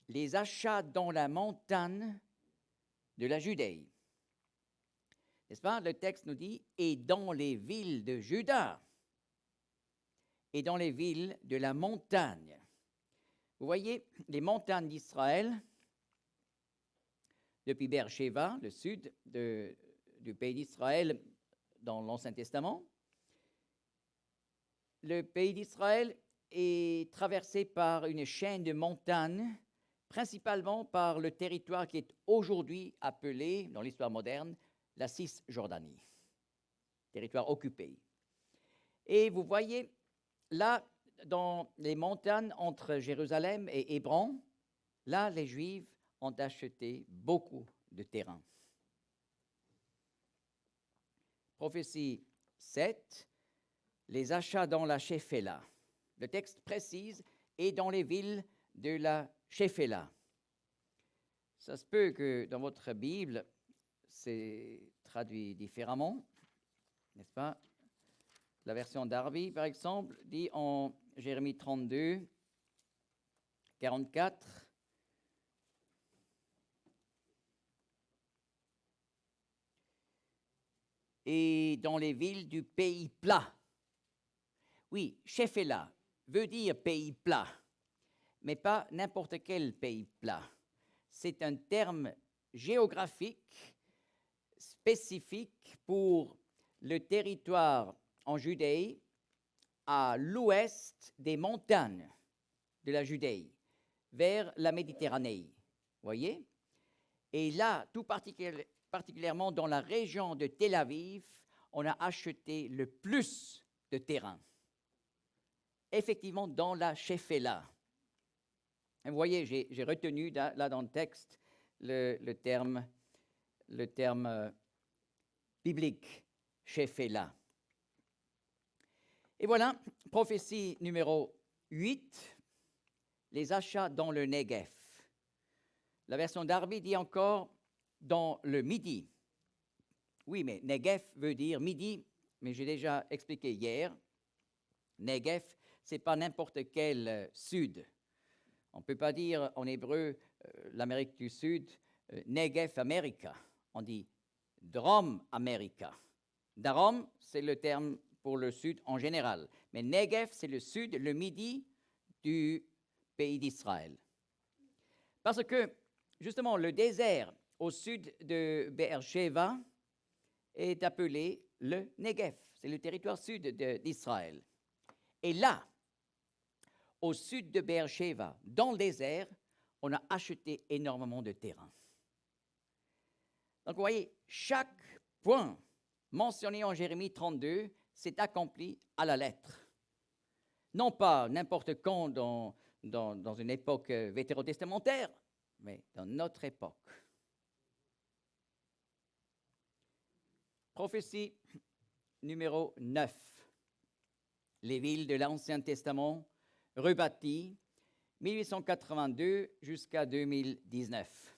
Les achats dans la montagne de la Judée. N'est-ce pas? Le texte nous dit, et dans les villes de Juda, et dans les villes de la montagne. Vous voyez, les montagnes d'Israël, depuis Beersheba, le sud du pays d'Israël dans l'Ancien Testament, le pays d'Israël est traversé par une chaîne de montagnes, principalement par le territoire qui est aujourd'hui appelé, dans l'histoire moderne, la Cisjordanie, territoire occupé. Et vous voyez, là, dans les montagnes entre Jérusalem et Hébron, là, les Juifs ont acheté beaucoup de terrain. Prophétie 7, les achats dans la Shéphéla. Le texte précise, et dans les villes de la Shéphéla. Ça se peut que dans votre Bible, c'est traduit différemment, n'est-ce pas? La version Darby, par exemple, dit en Jérémie 32, 44, et dans les villes du pays plat. Oui, Shéphéla veut dire pays plat, mais pas n'importe quel pays plat. C'est un terme géographique spécifique pour le territoire en Judée, à l'ouest des montagnes de la Judée, vers la Méditerranée. Voyez? Et là, tout particulièrement dans la région de Tel Aviv, on a acheté le plus de terrain. Effectivement, dans la Shéphéla. Vous voyez, j'ai retenu là dans le texte le terme biblique, Shéphéla. Et voilà, prophétie numéro 8, les achats dans le Negev. La version Darby dit encore dans le Midi. Oui, mais Negev veut dire midi, mais j'ai déjà expliqué hier. Negev, ce n'est pas n'importe quel sud. On ne peut pas dire en hébreu l'Amérique du Sud, Negev America. On dit Drom America. Darom, c'est le terme pour le sud en général. Mais Negev, c'est le sud, le midi du pays d'Israël. Parce que, justement, le désert au sud de Be'er-Sheva est appelé le Negev. C'est le territoire sud d'Israël. Et là, au sud de Be'er-Sheva, dans le désert, on a acheté énormément de terrain. Donc, vous voyez, chaque point mentionné en Jérémie 32 s'est accompli à la lettre. Non pas n'importe quand dans une époque vétérotestamentaire, mais dans notre époque. Prophétie numéro 9. Les villes de l'Ancien Testament rebâties, 1882 jusqu'à 2019.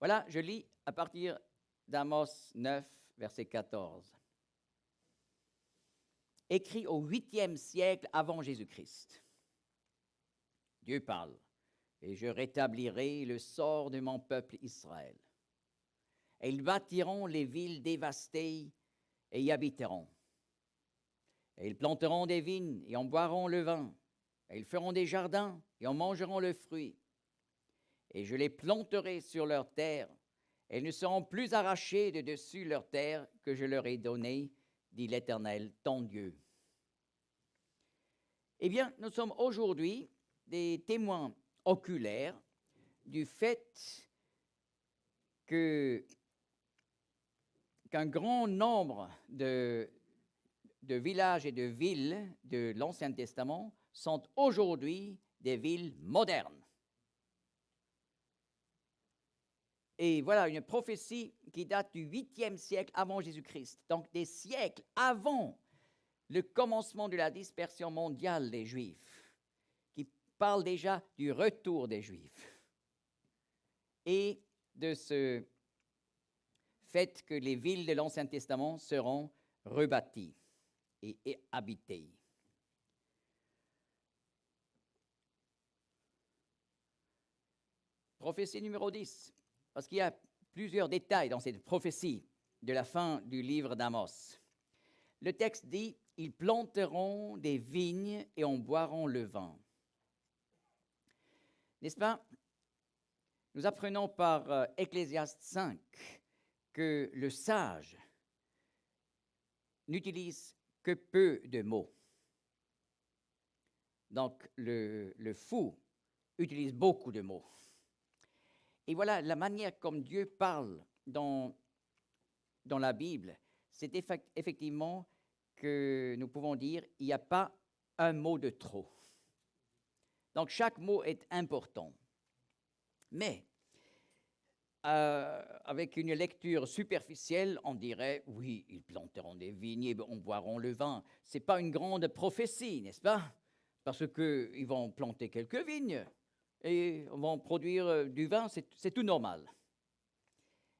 Voilà, je lis à partir d'Amos 9, verset 14. Écrit au 8e siècle avant Jésus-Christ. Dieu parle, et je rétablirai le sort de mon peuple Israël. Et ils bâtiront les villes dévastées et y habiteront. Et ils planteront des vignes et en boiront le vin. Et ils feront des jardins et en mangeront le fruit. Et je les planterai sur leur terre. Et ils ne seront plus arrachés de dessus leur terre que je leur ai donnée, dit l'Éternel, ton Dieu. Eh bien, nous sommes aujourd'hui des témoins oculaires du fait qu'un grand nombre de villages et de villes de l'Ancien Testament sont aujourd'hui des villes modernes. Et voilà une prophétie qui date du 8e siècle avant Jésus-Christ, donc des siècles avant le commencement de la dispersion mondiale des Juifs, qui parle déjà du retour des Juifs et de ce fait que les villes de l'Ancien Testament seront rebâties et habitées. Prophétie numéro 10, parce qu'il y a plusieurs détails dans cette prophétie de la fin du livre d'Amos. Le texte dit « Ils planteront des vignes et en boiront le vin ». N'est-ce pas? Nous apprenons par Ecclésiaste 5 que le sage n'utilise que peu de mots. Donc le fou utilise beaucoup de mots. Et voilà la manière comme Dieu parle dans la Bible, c'est effectivement que nous pouvons dire il n'y a pas un mot de trop. Donc chaque mot est important. Mais avec une lecture superficielle, on dirait oui, ils planteront des vignes et on boiront le vin. Ce n'est pas une grande prophétie, n'est-ce pas? Parce qu'ils vont planter quelques vignes et vont produire du vin, c'est tout normal.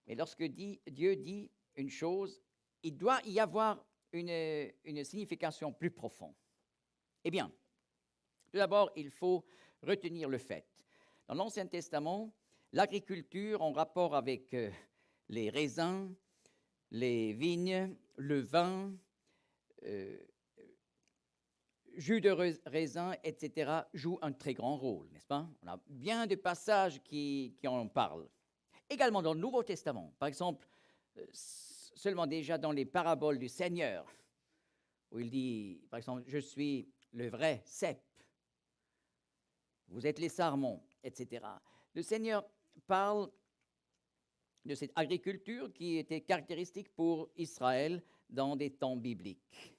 Mais lorsque Dieu dit une chose, il doit y avoir une signification plus profonde. Eh bien, tout d'abord, il faut retenir le fait. Dans l'Ancien Testament, l'agriculture en rapport avec les raisins, les vignes, le vin, jus de raisin, etc., joue un très grand rôle, n'est-ce pas? On a bien de passages qui en parlent. Également dans le Nouveau Testament, par exemple, seulement déjà dans les paraboles du Seigneur, où il dit, par exemple, « Je suis le vrai cep, vous êtes les sarments, etc. » Le Seigneur parle de cette agriculture qui était caractéristique pour Israël dans des temps bibliques.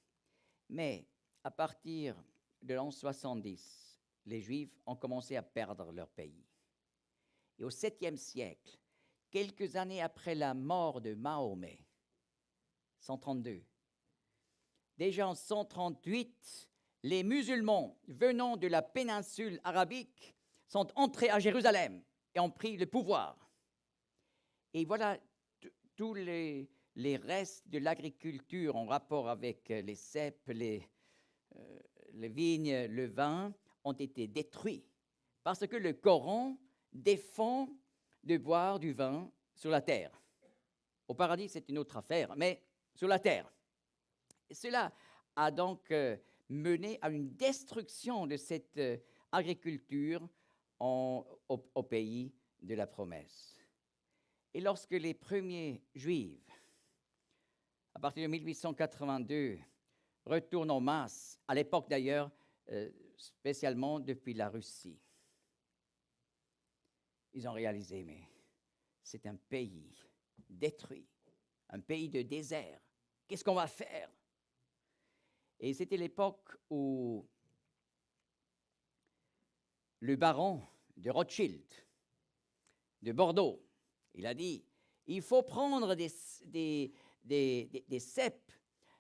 Mais à partir de l'an 70, les Juifs ont commencé à perdre leur pays. Et au 7e siècle, quelques années après la mort de Mahomet, 132, déjà en 138, les musulmans venant de la péninsule arabique sont entrés à Jérusalem et ont pris le pouvoir. Et voilà tous les les restes de l'agriculture en rapport avec les cèpes, les vignes, le vin, ont été détruits. Parce que le Coran défend de boire du vin sur la terre. Au paradis, c'est une autre affaire, mais sur la terre. Et cela a donc mené à une destruction de cette agriculture au pays de la promesse. Et lorsque les premiers Juifs, à partir de 1882, retournent en masse, à l'époque d'ailleurs, spécialement depuis la Russie, ils ont réalisé, mais c'est un pays détruit, un pays de désert. Qu'est-ce qu'on va faire? Et c'était l'époque où le baron de Rothschild, de Bordeaux, il a dit, il faut prendre des cèpes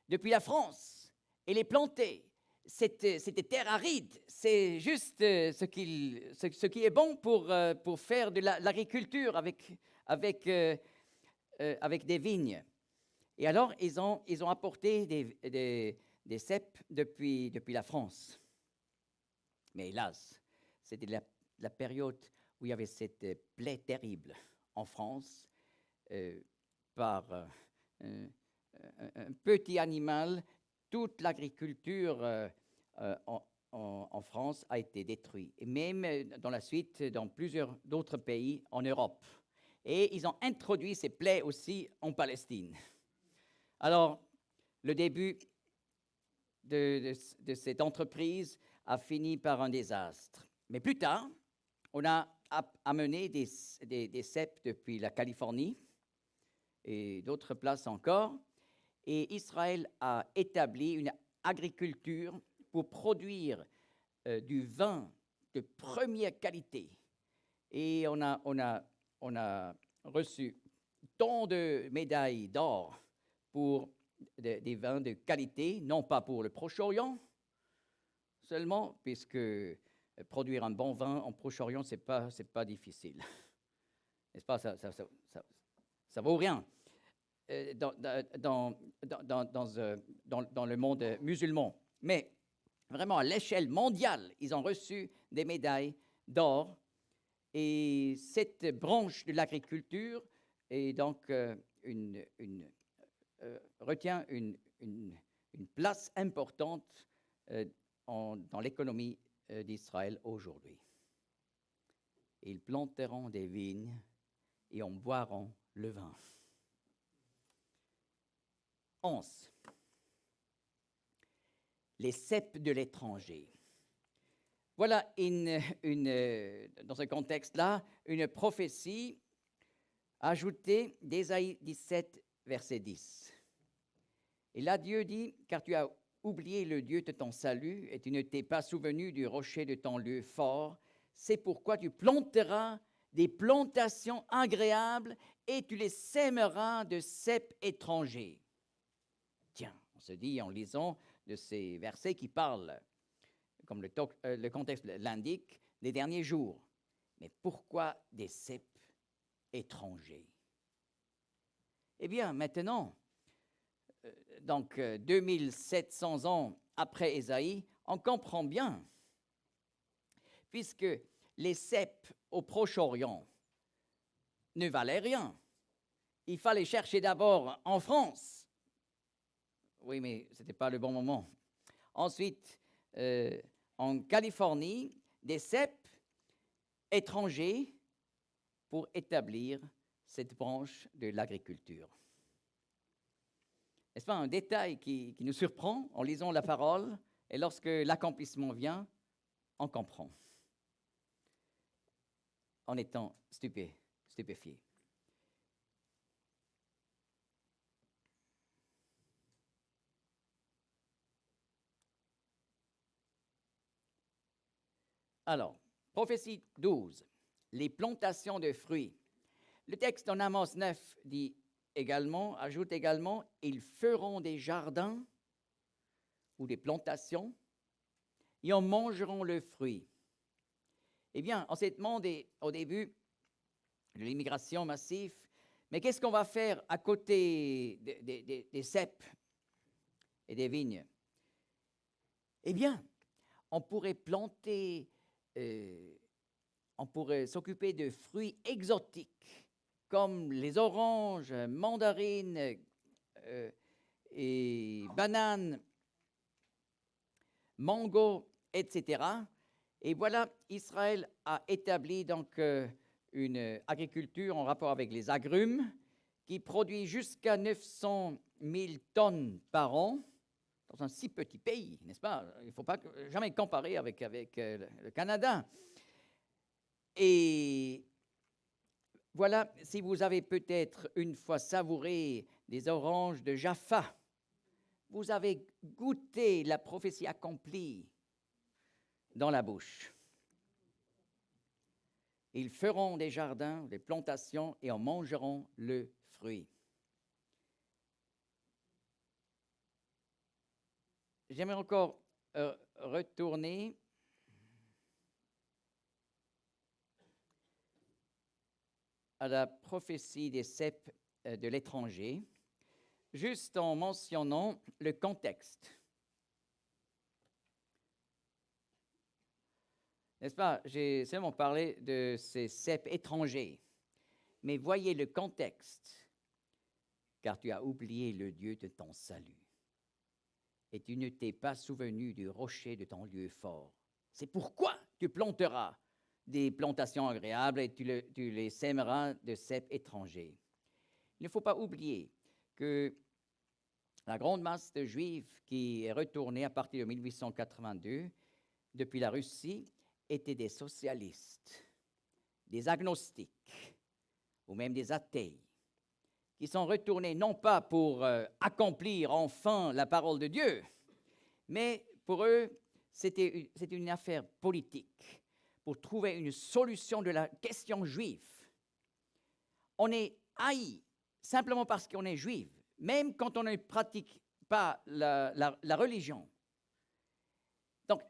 depuis la France et les planter. C'était terre aride, c'est juste ce qui est bon pour faire de l'agriculture avec des vignes. Et alors, ils ont apporté des cèpes depuis la France. Mais hélas, c'était la période où il y avait cette plaie terrible en France par un petit animal. Toute l'agriculture en France a été détruite, et même dans la suite dans plusieurs d'autres pays en Europe. Et ils ont introduit ces plaies aussi en Palestine. Alors, le début de cette entreprise a fini par un désastre. Mais plus tard, on a amené des cèpes depuis la Californie et d'autres places encore. Et Israël a établi une agriculture pour produire du vin de première qualité. Et on a reçu tant de médailles d'or pour des vins de qualité, non pas pour le Proche-Orient seulement, puisque produire un bon vin en Proche-Orient, c'est pas difficile. N'est-ce pas? Ça vaut rien dans le monde musulman. Mais vraiment, à l'échelle mondiale, ils ont reçu des médailles d'or. Et cette branche de l'agriculture est donc retient une place importante dans l'économie d'Israël aujourd'hui. Ils planteront des vignes et en boiront le vin. 11. Les cèpes de l'étranger. Voilà dans ce contexte-là, une prophétie ajoutée d'Ésaïe 17, verset 10. Et là, Dieu dit, « Car tu as oublié le Dieu de ton salut, et tu ne t'es pas souvenu du rocher de ton lieu fort. C'est pourquoi tu planteras des plantations agréables, et tu les sèmeras de cèpes étrangers. » Tiens, on se dit en lisant de ces versets qui parlent, comme le contexte l'indique, des derniers jours. Mais pourquoi des cèpes étrangers? Eh bien, maintenant, donc 2700 ans après Ésaïe, on comprend bien, puisque les cèpes au Proche-Orient ne valaient rien. Il fallait chercher d'abord en France. Oui, mais ce n'était pas le bon moment. Ensuite, en Californie, des cèpes étrangers pour établir cette branche de l'agriculture. N'est-ce pas un détail qui nous surprend en lisant la parole, et lorsque l'accomplissement vient, on comprend, en étant stupéfié. Alors, prophétie 12, les plantations de fruits. Le texte en Amos 9 dit ajoute également, ils feront des jardins ou des plantations et en mangeront le fruit. Eh bien, on s'est demandé au début de l'immigration massive, Mais qu'est-ce qu'on va faire à côté des cèpes et des vignes? Eh bien, on pourrait planter, on pourrait s'occuper de fruits exotiques comme les oranges, mandarines et bananes, mango, etc. Et voilà, Israël a établi donc une agriculture en rapport avec les agrumes qui produit jusqu'à 900 000 tonnes par an dans un si petit pays, n'est-ce pas? Il ne faut pas jamais comparer avec le Canada. Et voilà, si vous avez peut-être une fois savouré des oranges de Jaffa, vous avez goûté la prophétie accomplie dans la bouche. Ils feront des jardins, des plantations, et en mangeront le fruit. J'aimerais encore retourner à la prophétie des cèpes de l'étranger, juste en mentionnant le contexte. N'est-ce pas? J'ai seulement parlé de ces cèpes étrangers, mais voyez le contexte, car tu as oublié le Dieu de ton salut, et tu ne t'es pas souvenu du rocher de ton lieu fort. C'est pourquoi tu planteras des plantations agréables et tu les sèmeras de cèpes étrangers. Il ne faut pas oublier que la grande masse de Juifs qui est retournée à partir de 1882 depuis la Russie étaient des socialistes, des agnostiques ou même des athées, qui sont retournés non pas pour accomplir enfin la parole de Dieu, mais pour eux, c'était une affaire politique, pour trouver une solution de la question juive. On est haï simplement parce qu'on est juif, même quand on ne pratique pas la religion. Donc,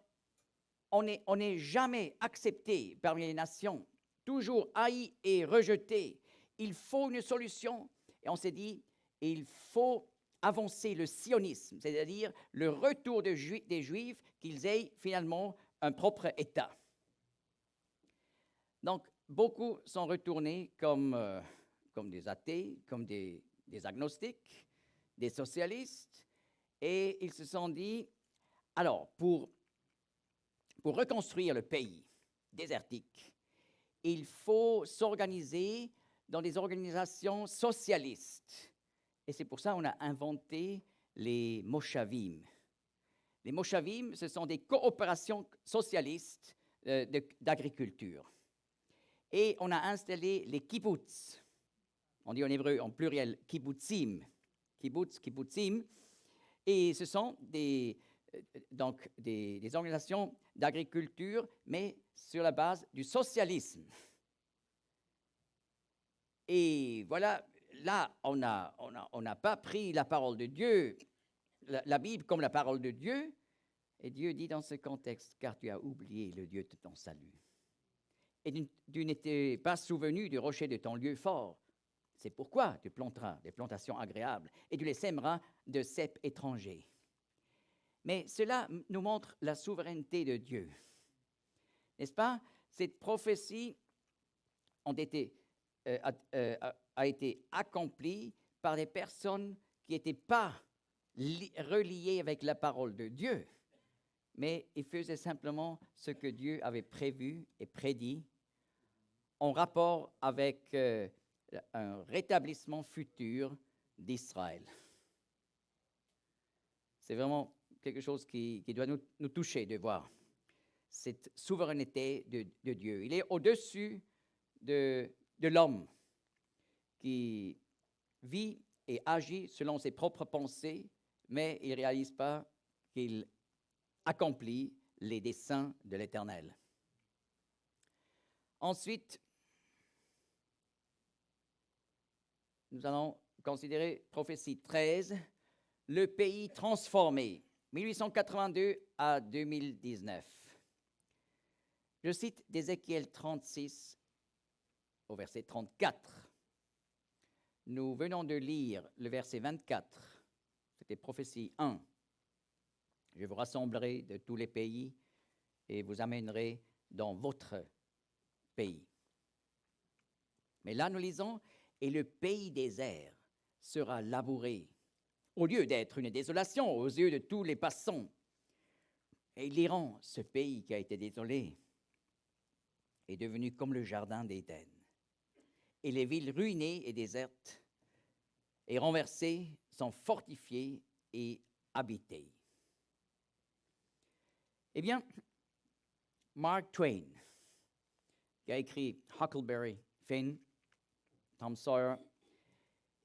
on n'est jamais accepté parmi les nations, toujours haï et rejeté. Il faut une solution, et on s'est dit, il faut avancer le sionisme, c'est-à-dire le retour des Juifs, qu'ils aient finalement un propre État. Donc, beaucoup sont retournés comme des athées, comme des agnostiques, des socialistes, et ils se sont dit, alors, pour reconstruire le pays désertique, il faut s'organiser dans des organisations socialistes. Et c'est pour ça qu'on a inventé les moshavim. Les moshavim, ce sont des coopérations socialistes d'agriculture. Et on a installé les kibbutz. On dit en hébreu, en pluriel, kibbutzim. Kibbutz, kibbutzim. Et ce sont des organisations d'agriculture, mais sur la base du socialisme. Et voilà, là, on n'a pas pris la parole de Dieu, la Bible comme la parole de Dieu, et Dieu dit dans ce contexte, car tu as oublié le Dieu de ton salut. Et tu n'étais pas souvenu du rocher de ton lieu fort. C'est pourquoi tu planteras des plantations agréables et tu les sèmeras de cèpes étrangers. Mais cela nous montre la souveraineté de Dieu. N'est-ce pas? Cette prophétie a été accomplie par des personnes qui n'étaient pas reliées avec la parole de Dieu, mais ils faisaient simplement ce que Dieu avait prévu et prédit en rapport avec un rétablissement futur d'Israël. C'est vraiment quelque chose qui doit nous toucher de voir cette souveraineté de Dieu. Il est au-dessus de l'homme qui vit et agit selon ses propres pensées, mais il ne réalise pas qu'il accomplit les desseins de l'Éternel. Ensuite, nous allons considérer prophétie 13, le pays transformé, 1882 à 2019. Je cite d'Ézéchiel 36 au verset 34. Nous venons de lire le verset 24. C'était prophétie 1. Je vous rassemblerai de tous les pays et vous amènerai dans votre pays. Mais là, nous lisons, et le pays désert sera labouré, au lieu d'être une désolation aux yeux de tous les passants. Et ils diront, ce pays qui a été désolé est devenu comme le jardin d'Éden. Et les villes ruinées et désertes et renversées sont fortifiées et habitées. Eh bien, Mark Twain, qui a écrit Huckleberry Finn, Tom Sawyer,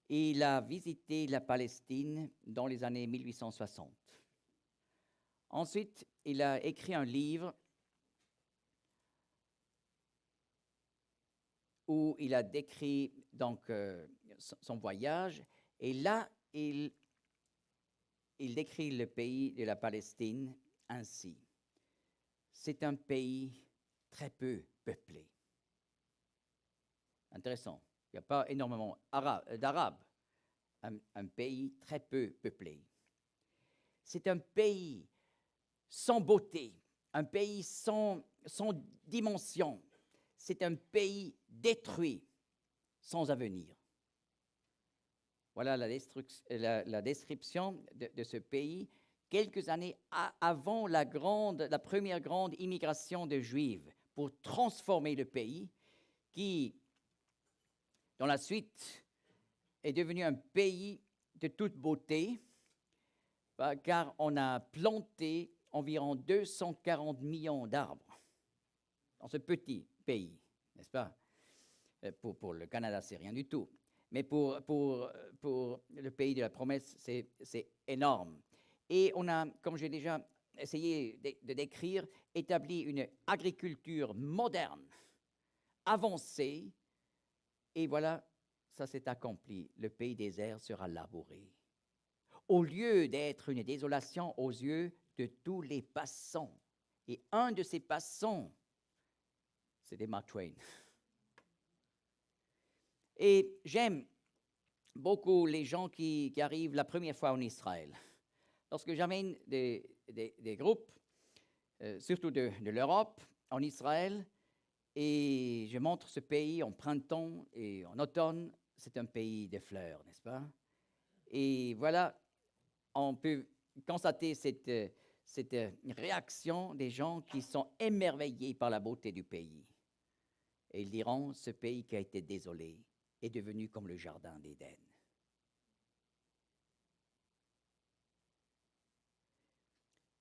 il a visité la Palestine dans les années 1860. Ensuite, il a écrit un livre où il a décrit donc son voyage. Et là, il décrit le pays de la Palestine ainsi. C'est un pays très peu peuplé. Intéressant. Il n'y a pas énormément d'Arabes. Un pays très peu peuplé. C'est un pays sans beauté, un pays sans dimension. C'est un pays détruit, sans avenir. Voilà la description de ce pays quelques années avant la première grande immigration de Juifs pour transformer le pays qui, dans la suite, est devenu un pays de toute beauté car on a planté environ 240 millions d'arbres dans ce petit pays, n'est-ce pas? Pour le Canada, c'est rien du tout. Mais pour le pays de la promesse, c'est énorme. Et on a, comme j'ai déjà essayé de décrire, établi une agriculture moderne, avancée. Et voilà, ça s'est accompli. Le pays désert sera labouré. Au lieu d'être une désolation aux yeux de tous les passants. Et un de ces passants, c'était Mark Twain. Et j'aime beaucoup les gens qui arrivent la première fois en Israël. Lorsque j'amène des groupes, surtout de l'Europe, en Israël, et je montre ce pays en printemps et en automne, c'est un pays de fleurs, n'est-ce pas? Et voilà, on peut constater cette réaction des gens qui sont émerveillés par la beauté du pays. Et ils diront, ce pays qui a été désolé est devenu comme le jardin d'Éden.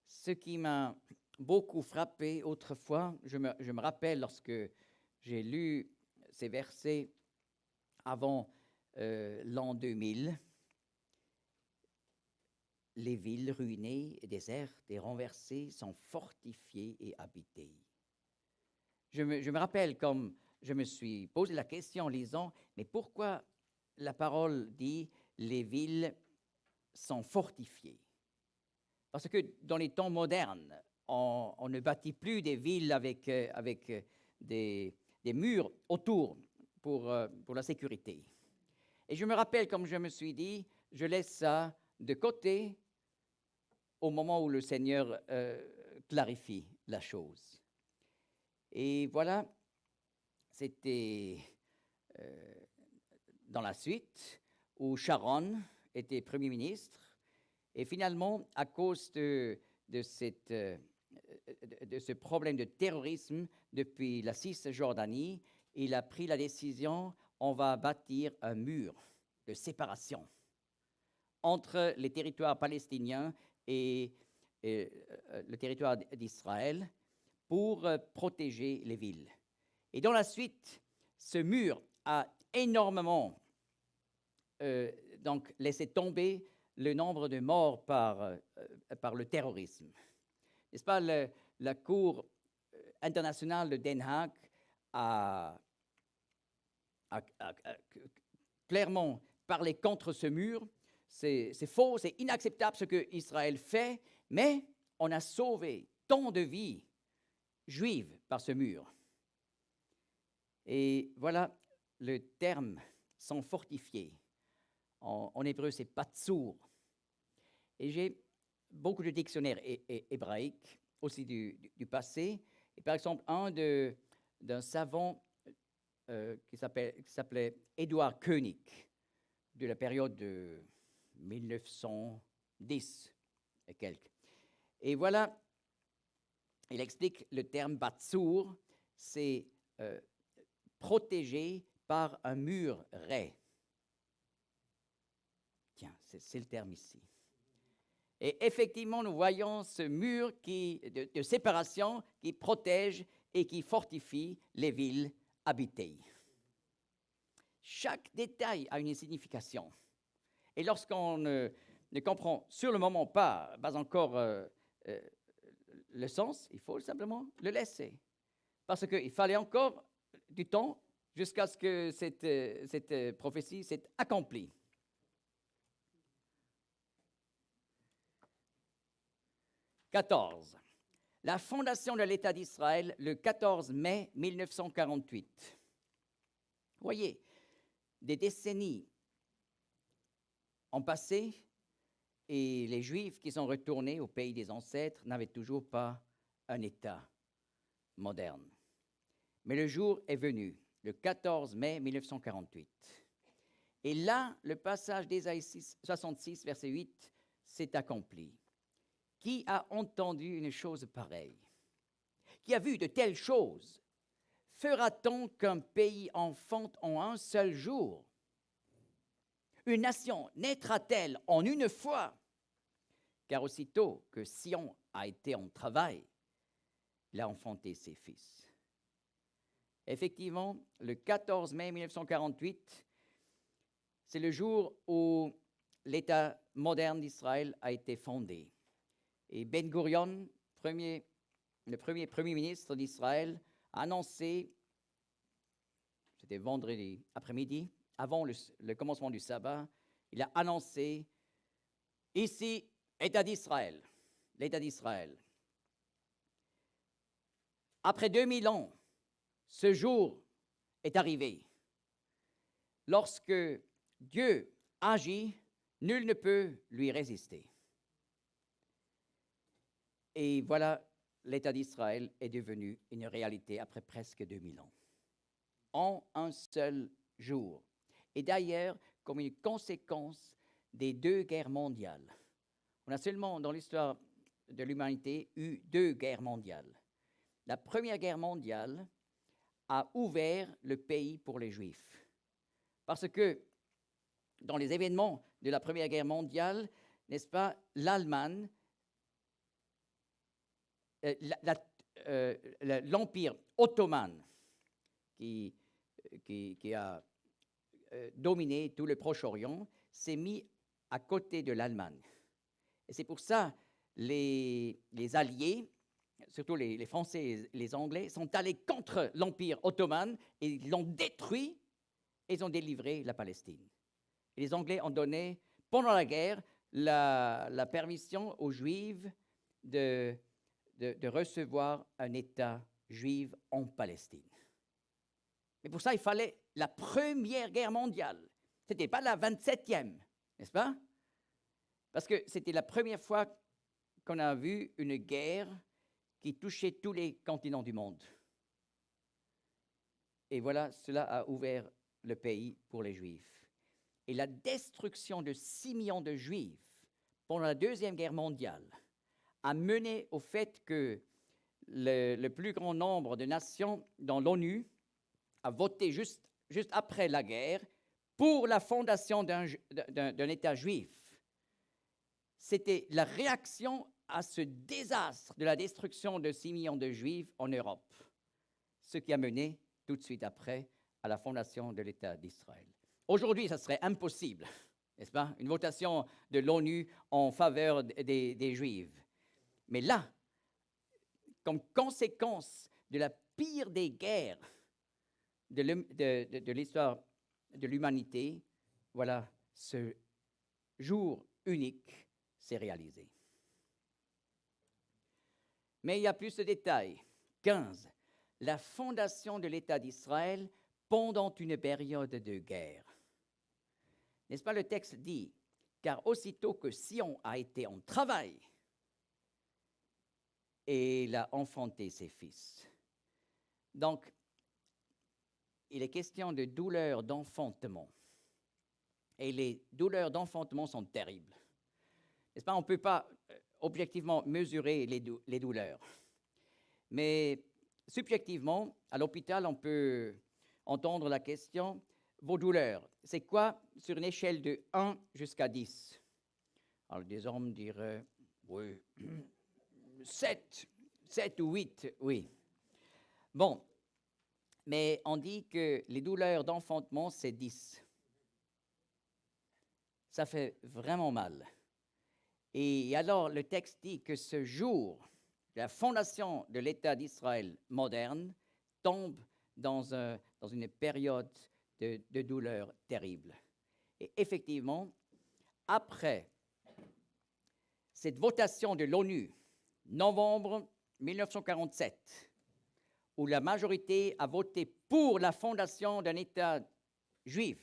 Ce qui m'a beaucoup frappé autrefois, je me rappelle lorsque j'ai lu ces versets avant l'an 2000, les villes ruinées et désertes et renversées sont fortifiées et habitées. Je me rappelle comme je me suis posé la question en lisant, mais pourquoi la parole dit les villes sont fortifiées? Parce que dans les temps modernes, on ne bâtit plus des villes avec des murs autour pour la sécurité. Et je me rappelle, comme je me suis dit, je laisse ça de côté au moment où le Seigneur clarifie la chose. Et voilà, c'était dans la suite où Sharon était Premier ministre. Et finalement, à cause de ce problème de terrorisme depuis la Cisjordanie, il a pris la décision, on va bâtir un mur de séparation entre les territoires palestiniens et le territoire d'Israël pour protéger les villes. Et dans la suite, ce mur a énormément donc laissé tomber le nombre de morts par le terrorisme. N'est-ce pas, la Cour internationale de Den Haag a clairement parlé contre ce mur. C'est faux, c'est inacceptable ce qu'Israël fait, mais on a sauvé tant de vies juives par ce mur. Et voilà, le terme « sont fortifiés ». En hébreu, c'est Patsur. Et j'ai beaucoup de dictionnaires hébraïques, aussi du passé. Et par exemple, d'un savant qui s'appelait Édouard Koenig, de la période de 1910 et quelques. Et voilà, il explique le terme Batsur, c'est protégé par un mur raie. Tiens, c'est le terme ici. Et effectivement, nous voyons ce mur de séparation qui protège et qui fortifie les villes habitées. Chaque détail a une signification. Et lorsqu'on ne comprend sur le moment pas encore le sens, il faut simplement le laisser. Parce qu'il fallait encore du temps jusqu'à ce que cette prophétie s'est accomplie. « 14. La fondation de l'État d'Israël le 14 mai 1948. Voyez, des décennies ont passé et les Juifs qui sont retournés au pays des ancêtres n'avaient toujours pas un État moderne. Mais le jour est venu, le 14 mai 1948. Et là, le passage d'Ésaïe 66, verset 8, s'est accompli. Qui a entendu une chose pareille? Qui a vu de telles choses? Fera-t-on qu'un pays enfante en un seul jour? Une nation naîtra-t-elle en une fois? Car aussitôt que Sion a été en travail, il a enfanté ses fils. Effectivement, le 14 mai 1948, c'est le jour où l'État moderne d'Israël a été fondé. Et Ben Gurion, le premier ministre d'Israël, a annoncé, c'était vendredi après-midi, avant le commencement du sabbat, il a annoncé, ici, État d'Israël, l'État d'Israël. Après 2000 ans, ce jour est arrivé. Lorsque Dieu agit, nul ne peut lui résister. Et voilà, l'État d'Israël est devenu une réalité après presque 2000 ans, en un seul jour. Et d'ailleurs, comme une conséquence des 2 guerres mondiales. On a seulement, dans l'histoire de l'humanité, eu 2 guerres mondiales. La Première Guerre mondiale a ouvert le pays pour les Juifs. Parce que, dans les événements de la Première Guerre mondiale, n'est-ce pas, l'Allemagne, l'Empire ottoman qui a dominé tout le Proche-Orient s'est mis à côté de l'Allemagne. Et c'est pour ça les Alliés, surtout les Français et les Anglais, sont allés contre l'Empire ottoman et ils l'ont détruit et ils ont délivré la Palestine. Et les Anglais ont donné, pendant la guerre, la permission aux Juifs de recevoir un État juif en Palestine. Mais pour ça, il fallait la Première Guerre mondiale. Ce n'était pas la 27e, n'est-ce pas? Parce que c'était la première fois qu'on a vu une guerre qui touchait tous les continents du monde. Et voilà, cela a ouvert le pays pour les Juifs. Et la destruction de 6 millions de Juifs pendant la Deuxième Guerre mondiale a mené au fait que le plus grand nombre de nations dans l'ONU a voté juste après la guerre pour la fondation d'un État juif. C'était la réaction à ce désastre de la destruction de 6 millions de Juifs en Europe, ce qui a mené tout de suite après à la fondation de l'État d'Israël. Aujourd'hui, ça serait impossible, n'est-ce pas? Une votation de l'ONU en faveur des Juifs. Mais là, comme conséquence de la pire des guerres de l'histoire de l'humanité, voilà, ce jour unique s'est réalisé. Mais il y a plus de détails. 15. La fondation de l'État d'Israël pendant une période de guerre. N'est-ce pas, le texte dit, car aussitôt que Sion a été en travail, et il a enfanté ses fils. Donc, il est question de douleurs d'enfantement. Et les douleurs d'enfantement sont terribles. N'est-ce pas? On ne peut pas objectivement mesurer les douleurs. Mais subjectivement, à l'hôpital, on peut entendre la question, vos douleurs, c'est quoi sur une échelle de 1 jusqu'à 10? Alors, des hommes diraient, oui, 7 ou 8, oui. Bon, mais on dit que les douleurs d'enfantement, c'est 10. Ça fait vraiment mal. Et alors, le texte dit que ce jour, la fondation de l'État d'Israël moderne tombe dans une période de douleur terrible. Et effectivement, après cette votation de l'ONU, novembre 1947, où la majorité a voté pour la fondation d'un État juif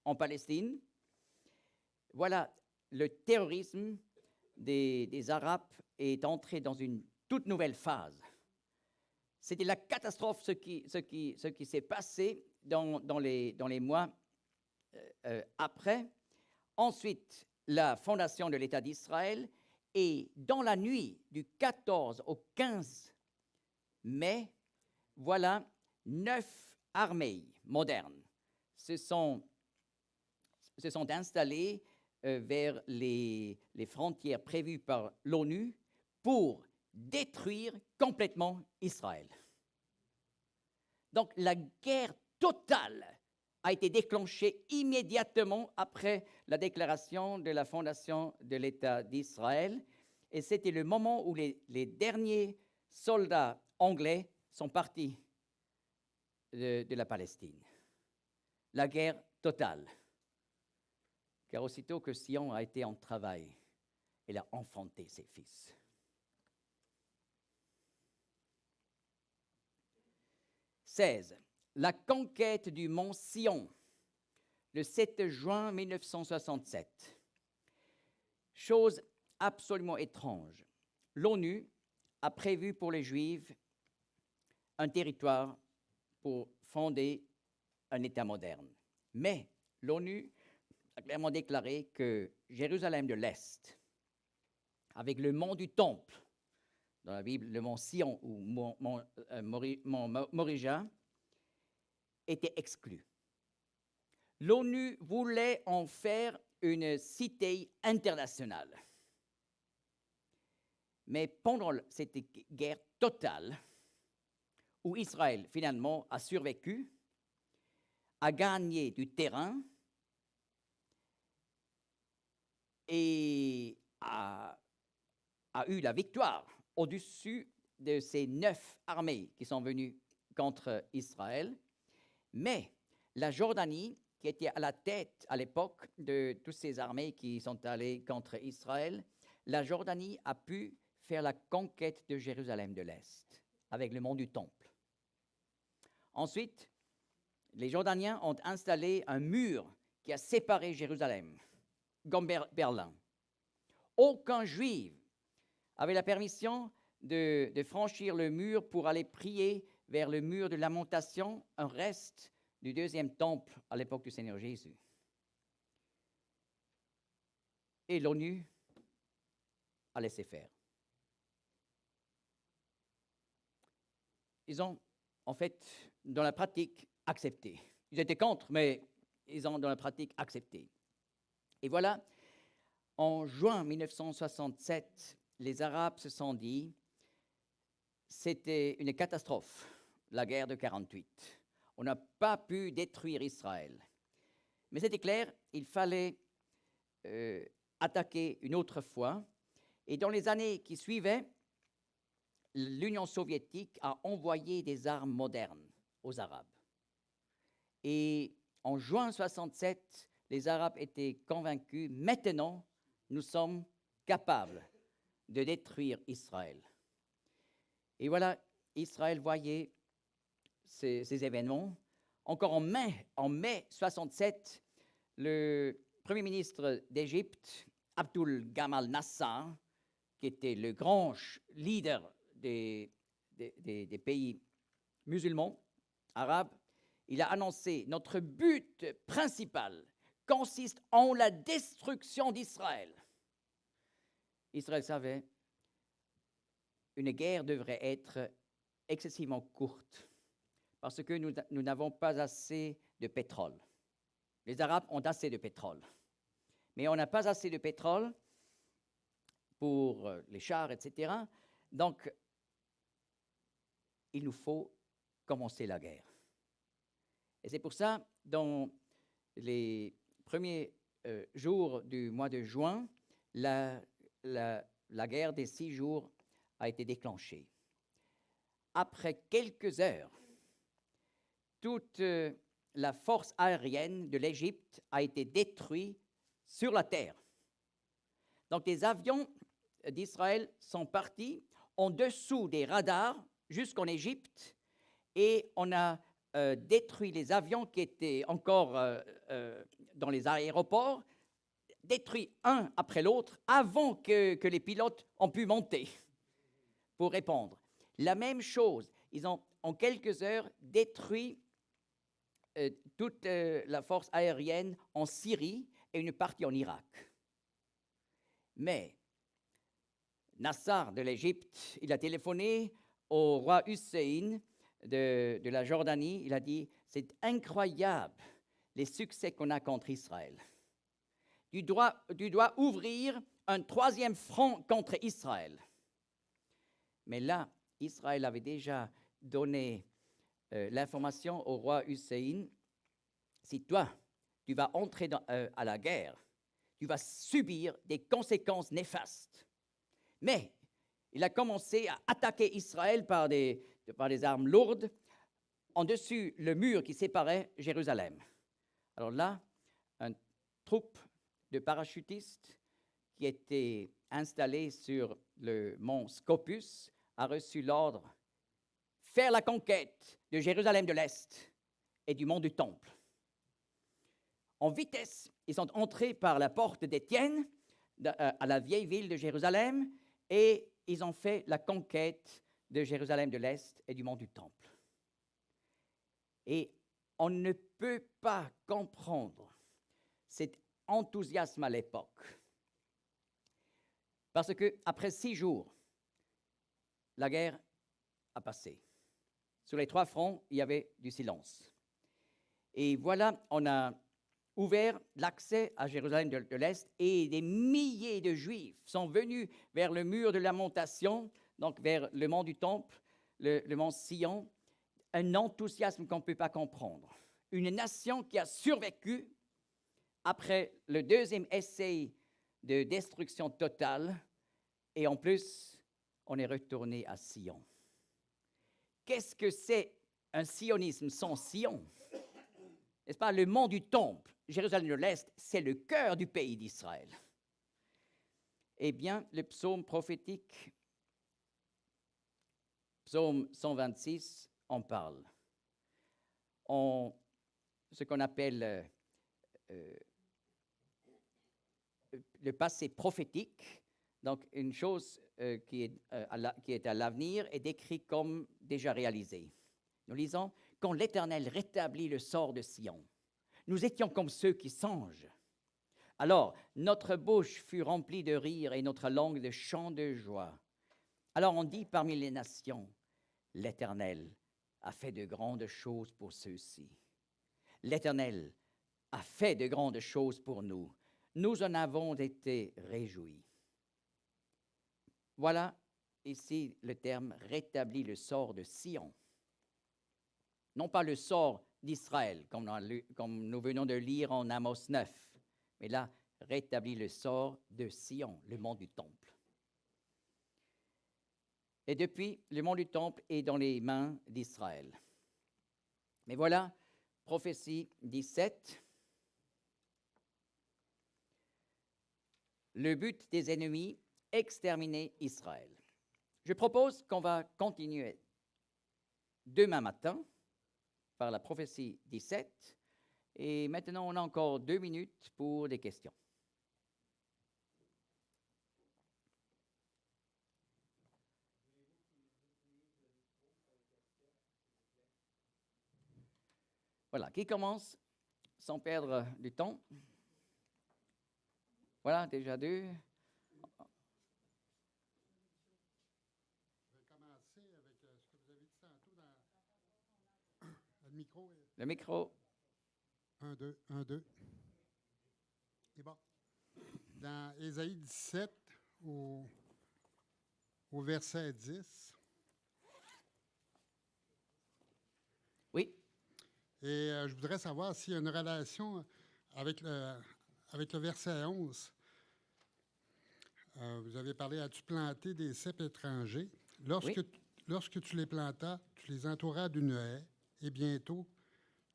en Palestine, voilà, le terrorisme des Arabes est entré dans une toute nouvelle phase. C'était la catastrophe ce qui s'est passé dans les mois après. Ensuite, la fondation de l'État d'Israël, et dans la nuit du 14 au 15 mai, voilà 9 armées modernes se sont installées vers les frontières prévues par l'ONU pour détruire complètement Israël. Donc la guerre totale a été déclenchée immédiatement après la déclaration de la fondation de l'État d'Israël, et c'était le moment où les derniers soldats anglais sont partis de la Palestine. La guerre totale. Car aussitôt que Sion a été en travail, elle a enfanté ses fils. « 16. La conquête du mont Sion, le 7 juin 1967. Chose absolument étrange. L'ONU a prévu pour les Juifs un territoire pour fonder un État moderne. Mais l'ONU a clairement déclaré que Jérusalem de l'Est, avec le mont du Temple, dans la Bible, le mont Sion ou mont Moria, était exclu. L'ONU voulait en faire une cité internationale. Mais pendant cette guerre totale, où Israël finalement a survécu, a gagné du terrain et a eu la victoire au-dessus de ces 9 armées qui sont venues contre Israël. Mais la Jordanie, qui était à la tête à l'époque de toutes ces armées qui sont allées contre Israël, la Jordanie a pu faire la conquête de Jérusalem de l'Est avec le mont du Temple. Ensuite, les Jordaniens ont installé un mur qui a séparé Jérusalem, comme Berlin. Aucun Juif avait la permission de franchir le mur pour aller prier vers le mur de lamentation, un reste du deuxième temple à l'époque du Seigneur Jésus. Et l'ONU a laissé faire. Ils ont, en fait, dans la pratique, accepté. Ils étaient contre, mais ils ont, dans la pratique, accepté. Et voilà, en juin 1967, les Arabes se sont dit, c'était une catastrophe, la guerre de 48. On n'a pas pu détruire Israël. Mais c'était clair, il fallait attaquer une autre fois. Et dans les années qui suivaient, l'Union soviétique a envoyé des armes modernes aux Arabes. Et en juin 1967, les Arabes étaient convaincus, maintenant, nous sommes capables de détruire Israël. Et voilà, Israël voyait ces événements. Encore en mai 1967, le premier ministre d'Égypte, Abdul Gamal Nasser, qui était le grand leader des pays musulmans, arabes, il a annoncé: notre but principal consiste en la destruction d'Israël. Israël savait une guerre devrait être excessivement courte parce que nous n'avons pas assez de pétrole. Les Arabes ont assez de pétrole, mais on n'a pas assez de pétrole pour les chars, etc. Donc, il nous faut commencer la guerre. Et c'est pour ça, dans les premiers jours du mois de juin, la guerre des 6 jours a été déclenchée. Après quelques heures, toute la force aérienne de l'Égypte a été détruite sur la terre. Donc, les avions d'Israël sont partis en dessous des radars jusqu'en Égypte et on a détruit les avions qui étaient encore dans les aéroports, détruit un après l'autre avant que les pilotes ont pu monter pour répondre. La même chose, ils ont en quelques heures détruit toute la force aérienne en Syrie et une partie en Irak. Mais Nasser de l'Égypte, il a téléphoné au roi Hussein de la Jordanie. Il a dit: c'est incroyable les succès qu'on a contre Israël. Tu dois ouvrir un 3e front contre Israël. Mais là, Israël avait déjà donné l'information au roi Hussein: si toi, tu vas entrer à la guerre, tu vas subir des conséquences néfastes. Mais il a commencé à attaquer Israël par des armes lourdes en dessus le mur qui séparait Jérusalem. Alors là, une troupe de parachutistes qui était installée sur le mont Scopus a reçu l'ordre: faire la conquête de Jérusalem de l'Est et du mont du Temple. En vitesse, ils sont entrés par la porte d'Étienne à la vieille ville de Jérusalem et ils ont fait la conquête de Jérusalem de l'Est et du mont du Temple. Et on ne peut pas comprendre cet enthousiasme à l'époque. Parce qu'après 6 jours, la guerre a passé. Sur les 3 fronts, il y avait du silence. Et voilà, on a ouvert l'accès à Jérusalem de l'Est et des milliers de Juifs sont venus vers le mur de lamentation, donc vers le mont du Temple, le mont Sion. Un enthousiasme qu'on ne peut pas comprendre. Une nation qui a survécu après le 2e essai de destruction totale et en plus, on est retourné à Sion. Qu'est-ce que c'est un sionisme sans Sion? N'est-ce pas? Le mont du Temple, Jérusalem de l'Est, c'est le cœur du pays d'Israël. Eh bien, le psaume prophétique, psaume 126, en parle. Ce qu'on appelle le passé prophétique, donc une chose qui est à l'avenir, est décrite comme déjà réalisée. Nous lisons: quand l'Éternel rétablit le sort de Sion, nous étions comme ceux qui songent. Alors, notre bouche fut remplie de rire et notre langue de chants de joie. Alors on dit parmi les nations: l'Éternel a fait de grandes choses pour ceux-ci. L'Éternel a fait de grandes choses pour nous. Nous en avons été réjouis. Voilà ici le terme « rétablit le sort de Sion ». Non pas le sort d'Israël, comme nous venons de lire en Amos 9, mais là, rétablit le sort de Sion, le mont du Temple. Et depuis, le mont du Temple est dans les mains d'Israël. Mais voilà, prophétie 17. Le but des ennemis, exterminer Israël. Je propose qu'on va continuer demain matin par la prophétie 17 Et maintenant, on a encore 2 minutes pour des questions. Voilà, qui commence sans perdre du temps? Voilà, déjà 2. Je vais commencer avec ce que vous avez dit tantôt dans le micro. Le micro. 1, 2, 1, 2. Et bon. Dans Ésaïe 17, au verset 10. Oui. Et je voudrais savoir s'il y a une relation avec le verset 11. Vous avez parlé, as-tu planté des ceps étrangers? Lorsque tu les plantas, tu les entouras d'une haie, et bientôt,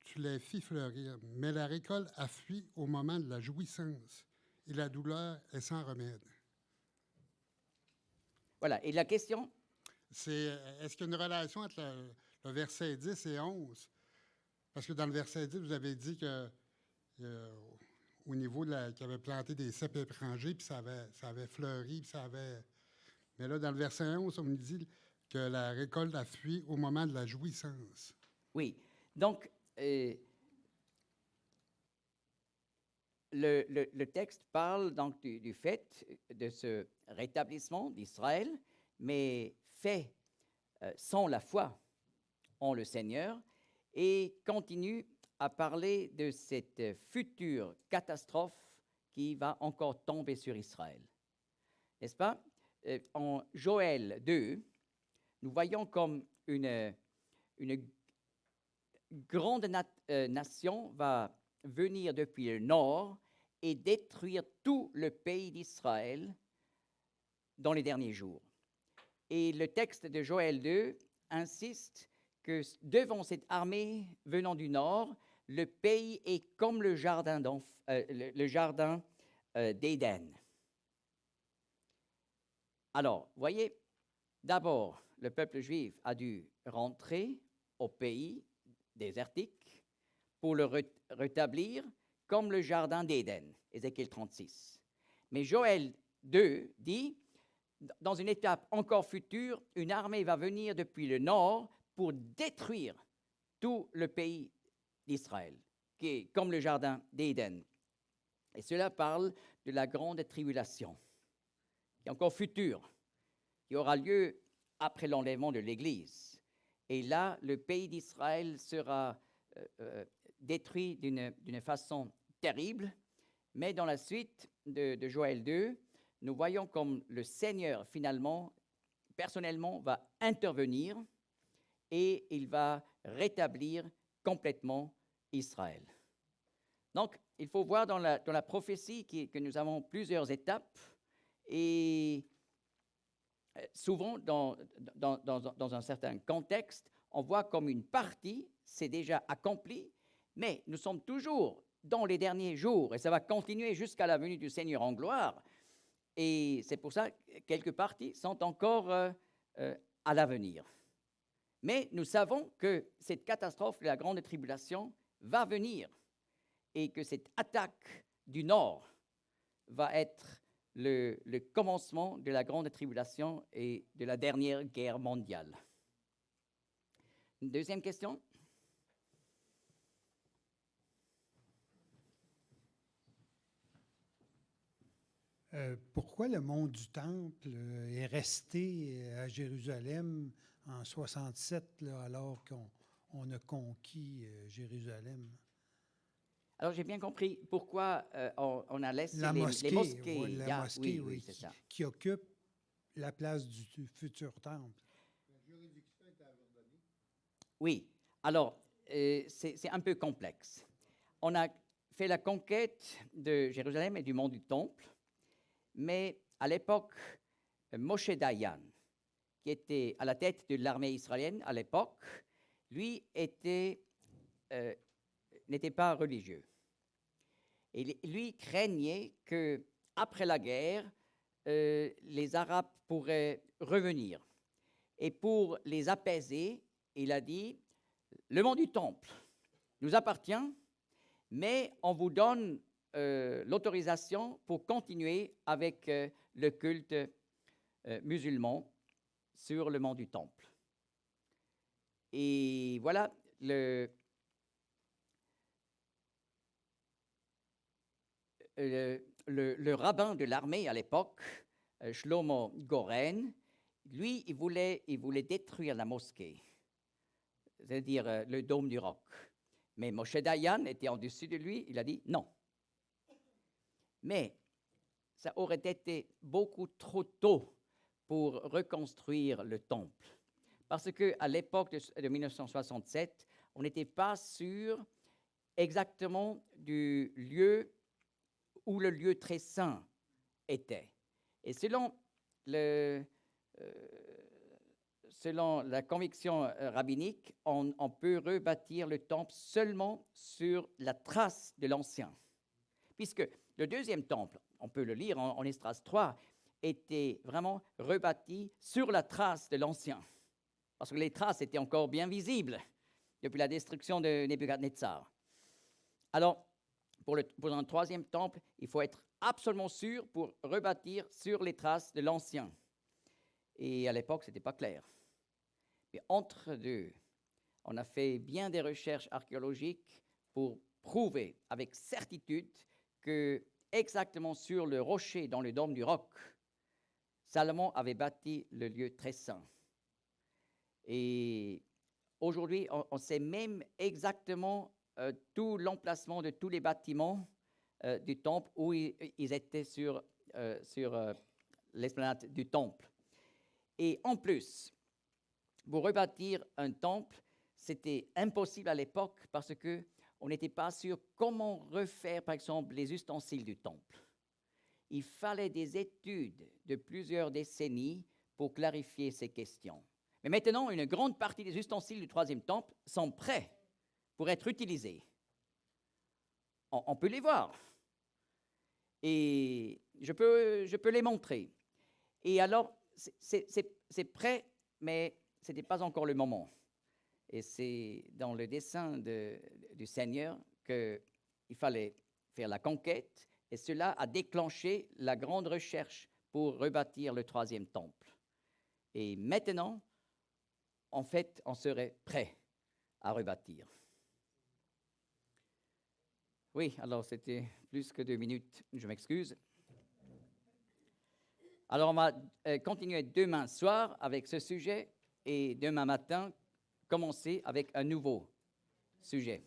tu les fis fleurir. Mais la récolte a fui au moment de la jouissance, et la douleur est sans remède. Voilà, et la question? Est-ce qu'il y a une relation entre le verset 10 et 11? Parce que dans le verset 10, vous avez dit que au niveau qu'il avait planté des ceps étrangers, puis ça avait fleuri, puis ça avait... Mais là, dans le verset 11, on nous dit que la récolte a fui au moment de la jouissance. Oui. Donc, le texte parle donc du fait de ce rétablissement d'Israël, mais fait sans la foi en le Seigneur, et continue à parler de cette future catastrophe qui va encore tomber sur Israël. N'est-ce pas? En Joël 2, nous voyons comme une grande nation va venir depuis le nord et détruire tout le pays d'Israël dans les derniers jours. Et le texte de Joël 2 insiste que devant cette armée venant du nord, le pays est comme le jardin d'Éden. Alors, voyez, d'abord, le peuple juif a dû rentrer au pays désertique pour le rétablir comme le jardin d'Éden, Ézéchiel 36. Mais Joël 2 dit, dans une étape encore future, une armée va venir depuis le nord pour détruire tout le pays d'Israël, qui est comme le jardin d'Éden. Et cela parle de la grande tribulation, qui est encore future, qui aura lieu après l'enlèvement de l'Église. Et là, le pays d'Israël sera détruit d'une façon terrible. Mais dans la suite de Joël 2, nous voyons comme le Seigneur, finalement, personnellement, va intervenir et il va rétablir complètement Israël. Donc, il faut voir dans la prophétie que nous avons plusieurs étapes et souvent, dans un certain contexte, on voit comme une partie, c'est déjà accompli, mais nous sommes toujours dans les derniers jours et ça va continuer jusqu'à la venue du Seigneur en gloire. Et c'est pour ça que quelques parties sont encore à l'avenir. Mais nous savons que cette catastrophe, la grande tribulation, va venir et que cette attaque du Nord va être le commencement de la grande tribulation et de la dernière guerre mondiale. Une deuxième question? Pourquoi le mont du Temple est resté à Jérusalem en 67, là, alors qu'on a conquis Jérusalem? Alors, j'ai bien compris pourquoi on a laissé la mosquée, les mosquées. oui, la mosquée, oui, c'est ça. Qui occupe la place du futur temple. La juridiction est ordonnée. Oui. Alors, c'est un peu complexe. On a fait la conquête de Jérusalem et du mont du Temple, mais à l'époque, Moshe Dayan, qui était à la tête de l'armée israélienne à l'époque, lui n'était pas religieux. Et lui craignait que, après la guerre, les Arabes pourraient revenir. Et pour les apaiser, il a dit, le mont du Temple nous appartient, mais on vous donne l'autorisation pour continuer avec le culte musulman sur le mont du Temple. Et voilà, le rabbin de l'armée à l'époque, Shlomo Goren, lui, il voulait détruire la mosquée, c'est-à-dire le dôme du Roc. Mais Moshe Dayan était en dessus de lui, il a dit non. Mais ça aurait été beaucoup trop tôt pour reconstruire le temple. Parce qu'à l'époque de 1967, on n'était pas sûr exactement du lieu où le lieu très saint était. Et selon la conviction rabbinique, on peut rebâtir le temple seulement sur la trace de l'ancien. Puisque le deuxième temple, on peut le lire en Esdras 3, était vraiment rebâti sur la trace de l'ancien. Parce que les traces étaient encore bien visibles depuis la destruction de Nebuchadnezzar. Alors, pour un troisième temple, il faut être absolument sûr pour rebâtir sur les traces de l'ancien. Et à l'époque, ce n'était pas clair. Mais entre deux, on a fait bien des recherches archéologiques pour prouver avec certitude que exactement sur le rocher dans le dôme du Roc, Salomon avait bâti le lieu très saint. Et aujourd'hui, on sait même exactement tout l'emplacement de tous les bâtiments du temple où ils étaient sur l'esplanade du temple. Et en plus, pour rebâtir un temple, c'était impossible à l'époque parce qu'on n'était pas sûr comment refaire, par exemple, les ustensiles du temple. Il fallait des études de plusieurs décennies pour clarifier ces questions. Mais maintenant, une grande partie des ustensiles du troisième temple sont prêts pour être utilisés. On peut les voir. Et je peux les montrer. Et alors, c'est prêt, mais ce n'était pas encore le moment. Et c'est dans le dessein du Seigneur qu'il fallait faire la conquête, et cela a déclenché la grande recherche pour rebâtir le troisième temple. Et maintenant, en fait, on serait prêt à rebâtir. Oui, alors c'était plus que 2 minutes, je m'excuse. Alors on va continuer demain soir avec ce sujet et demain matin commencer avec un nouveau sujet.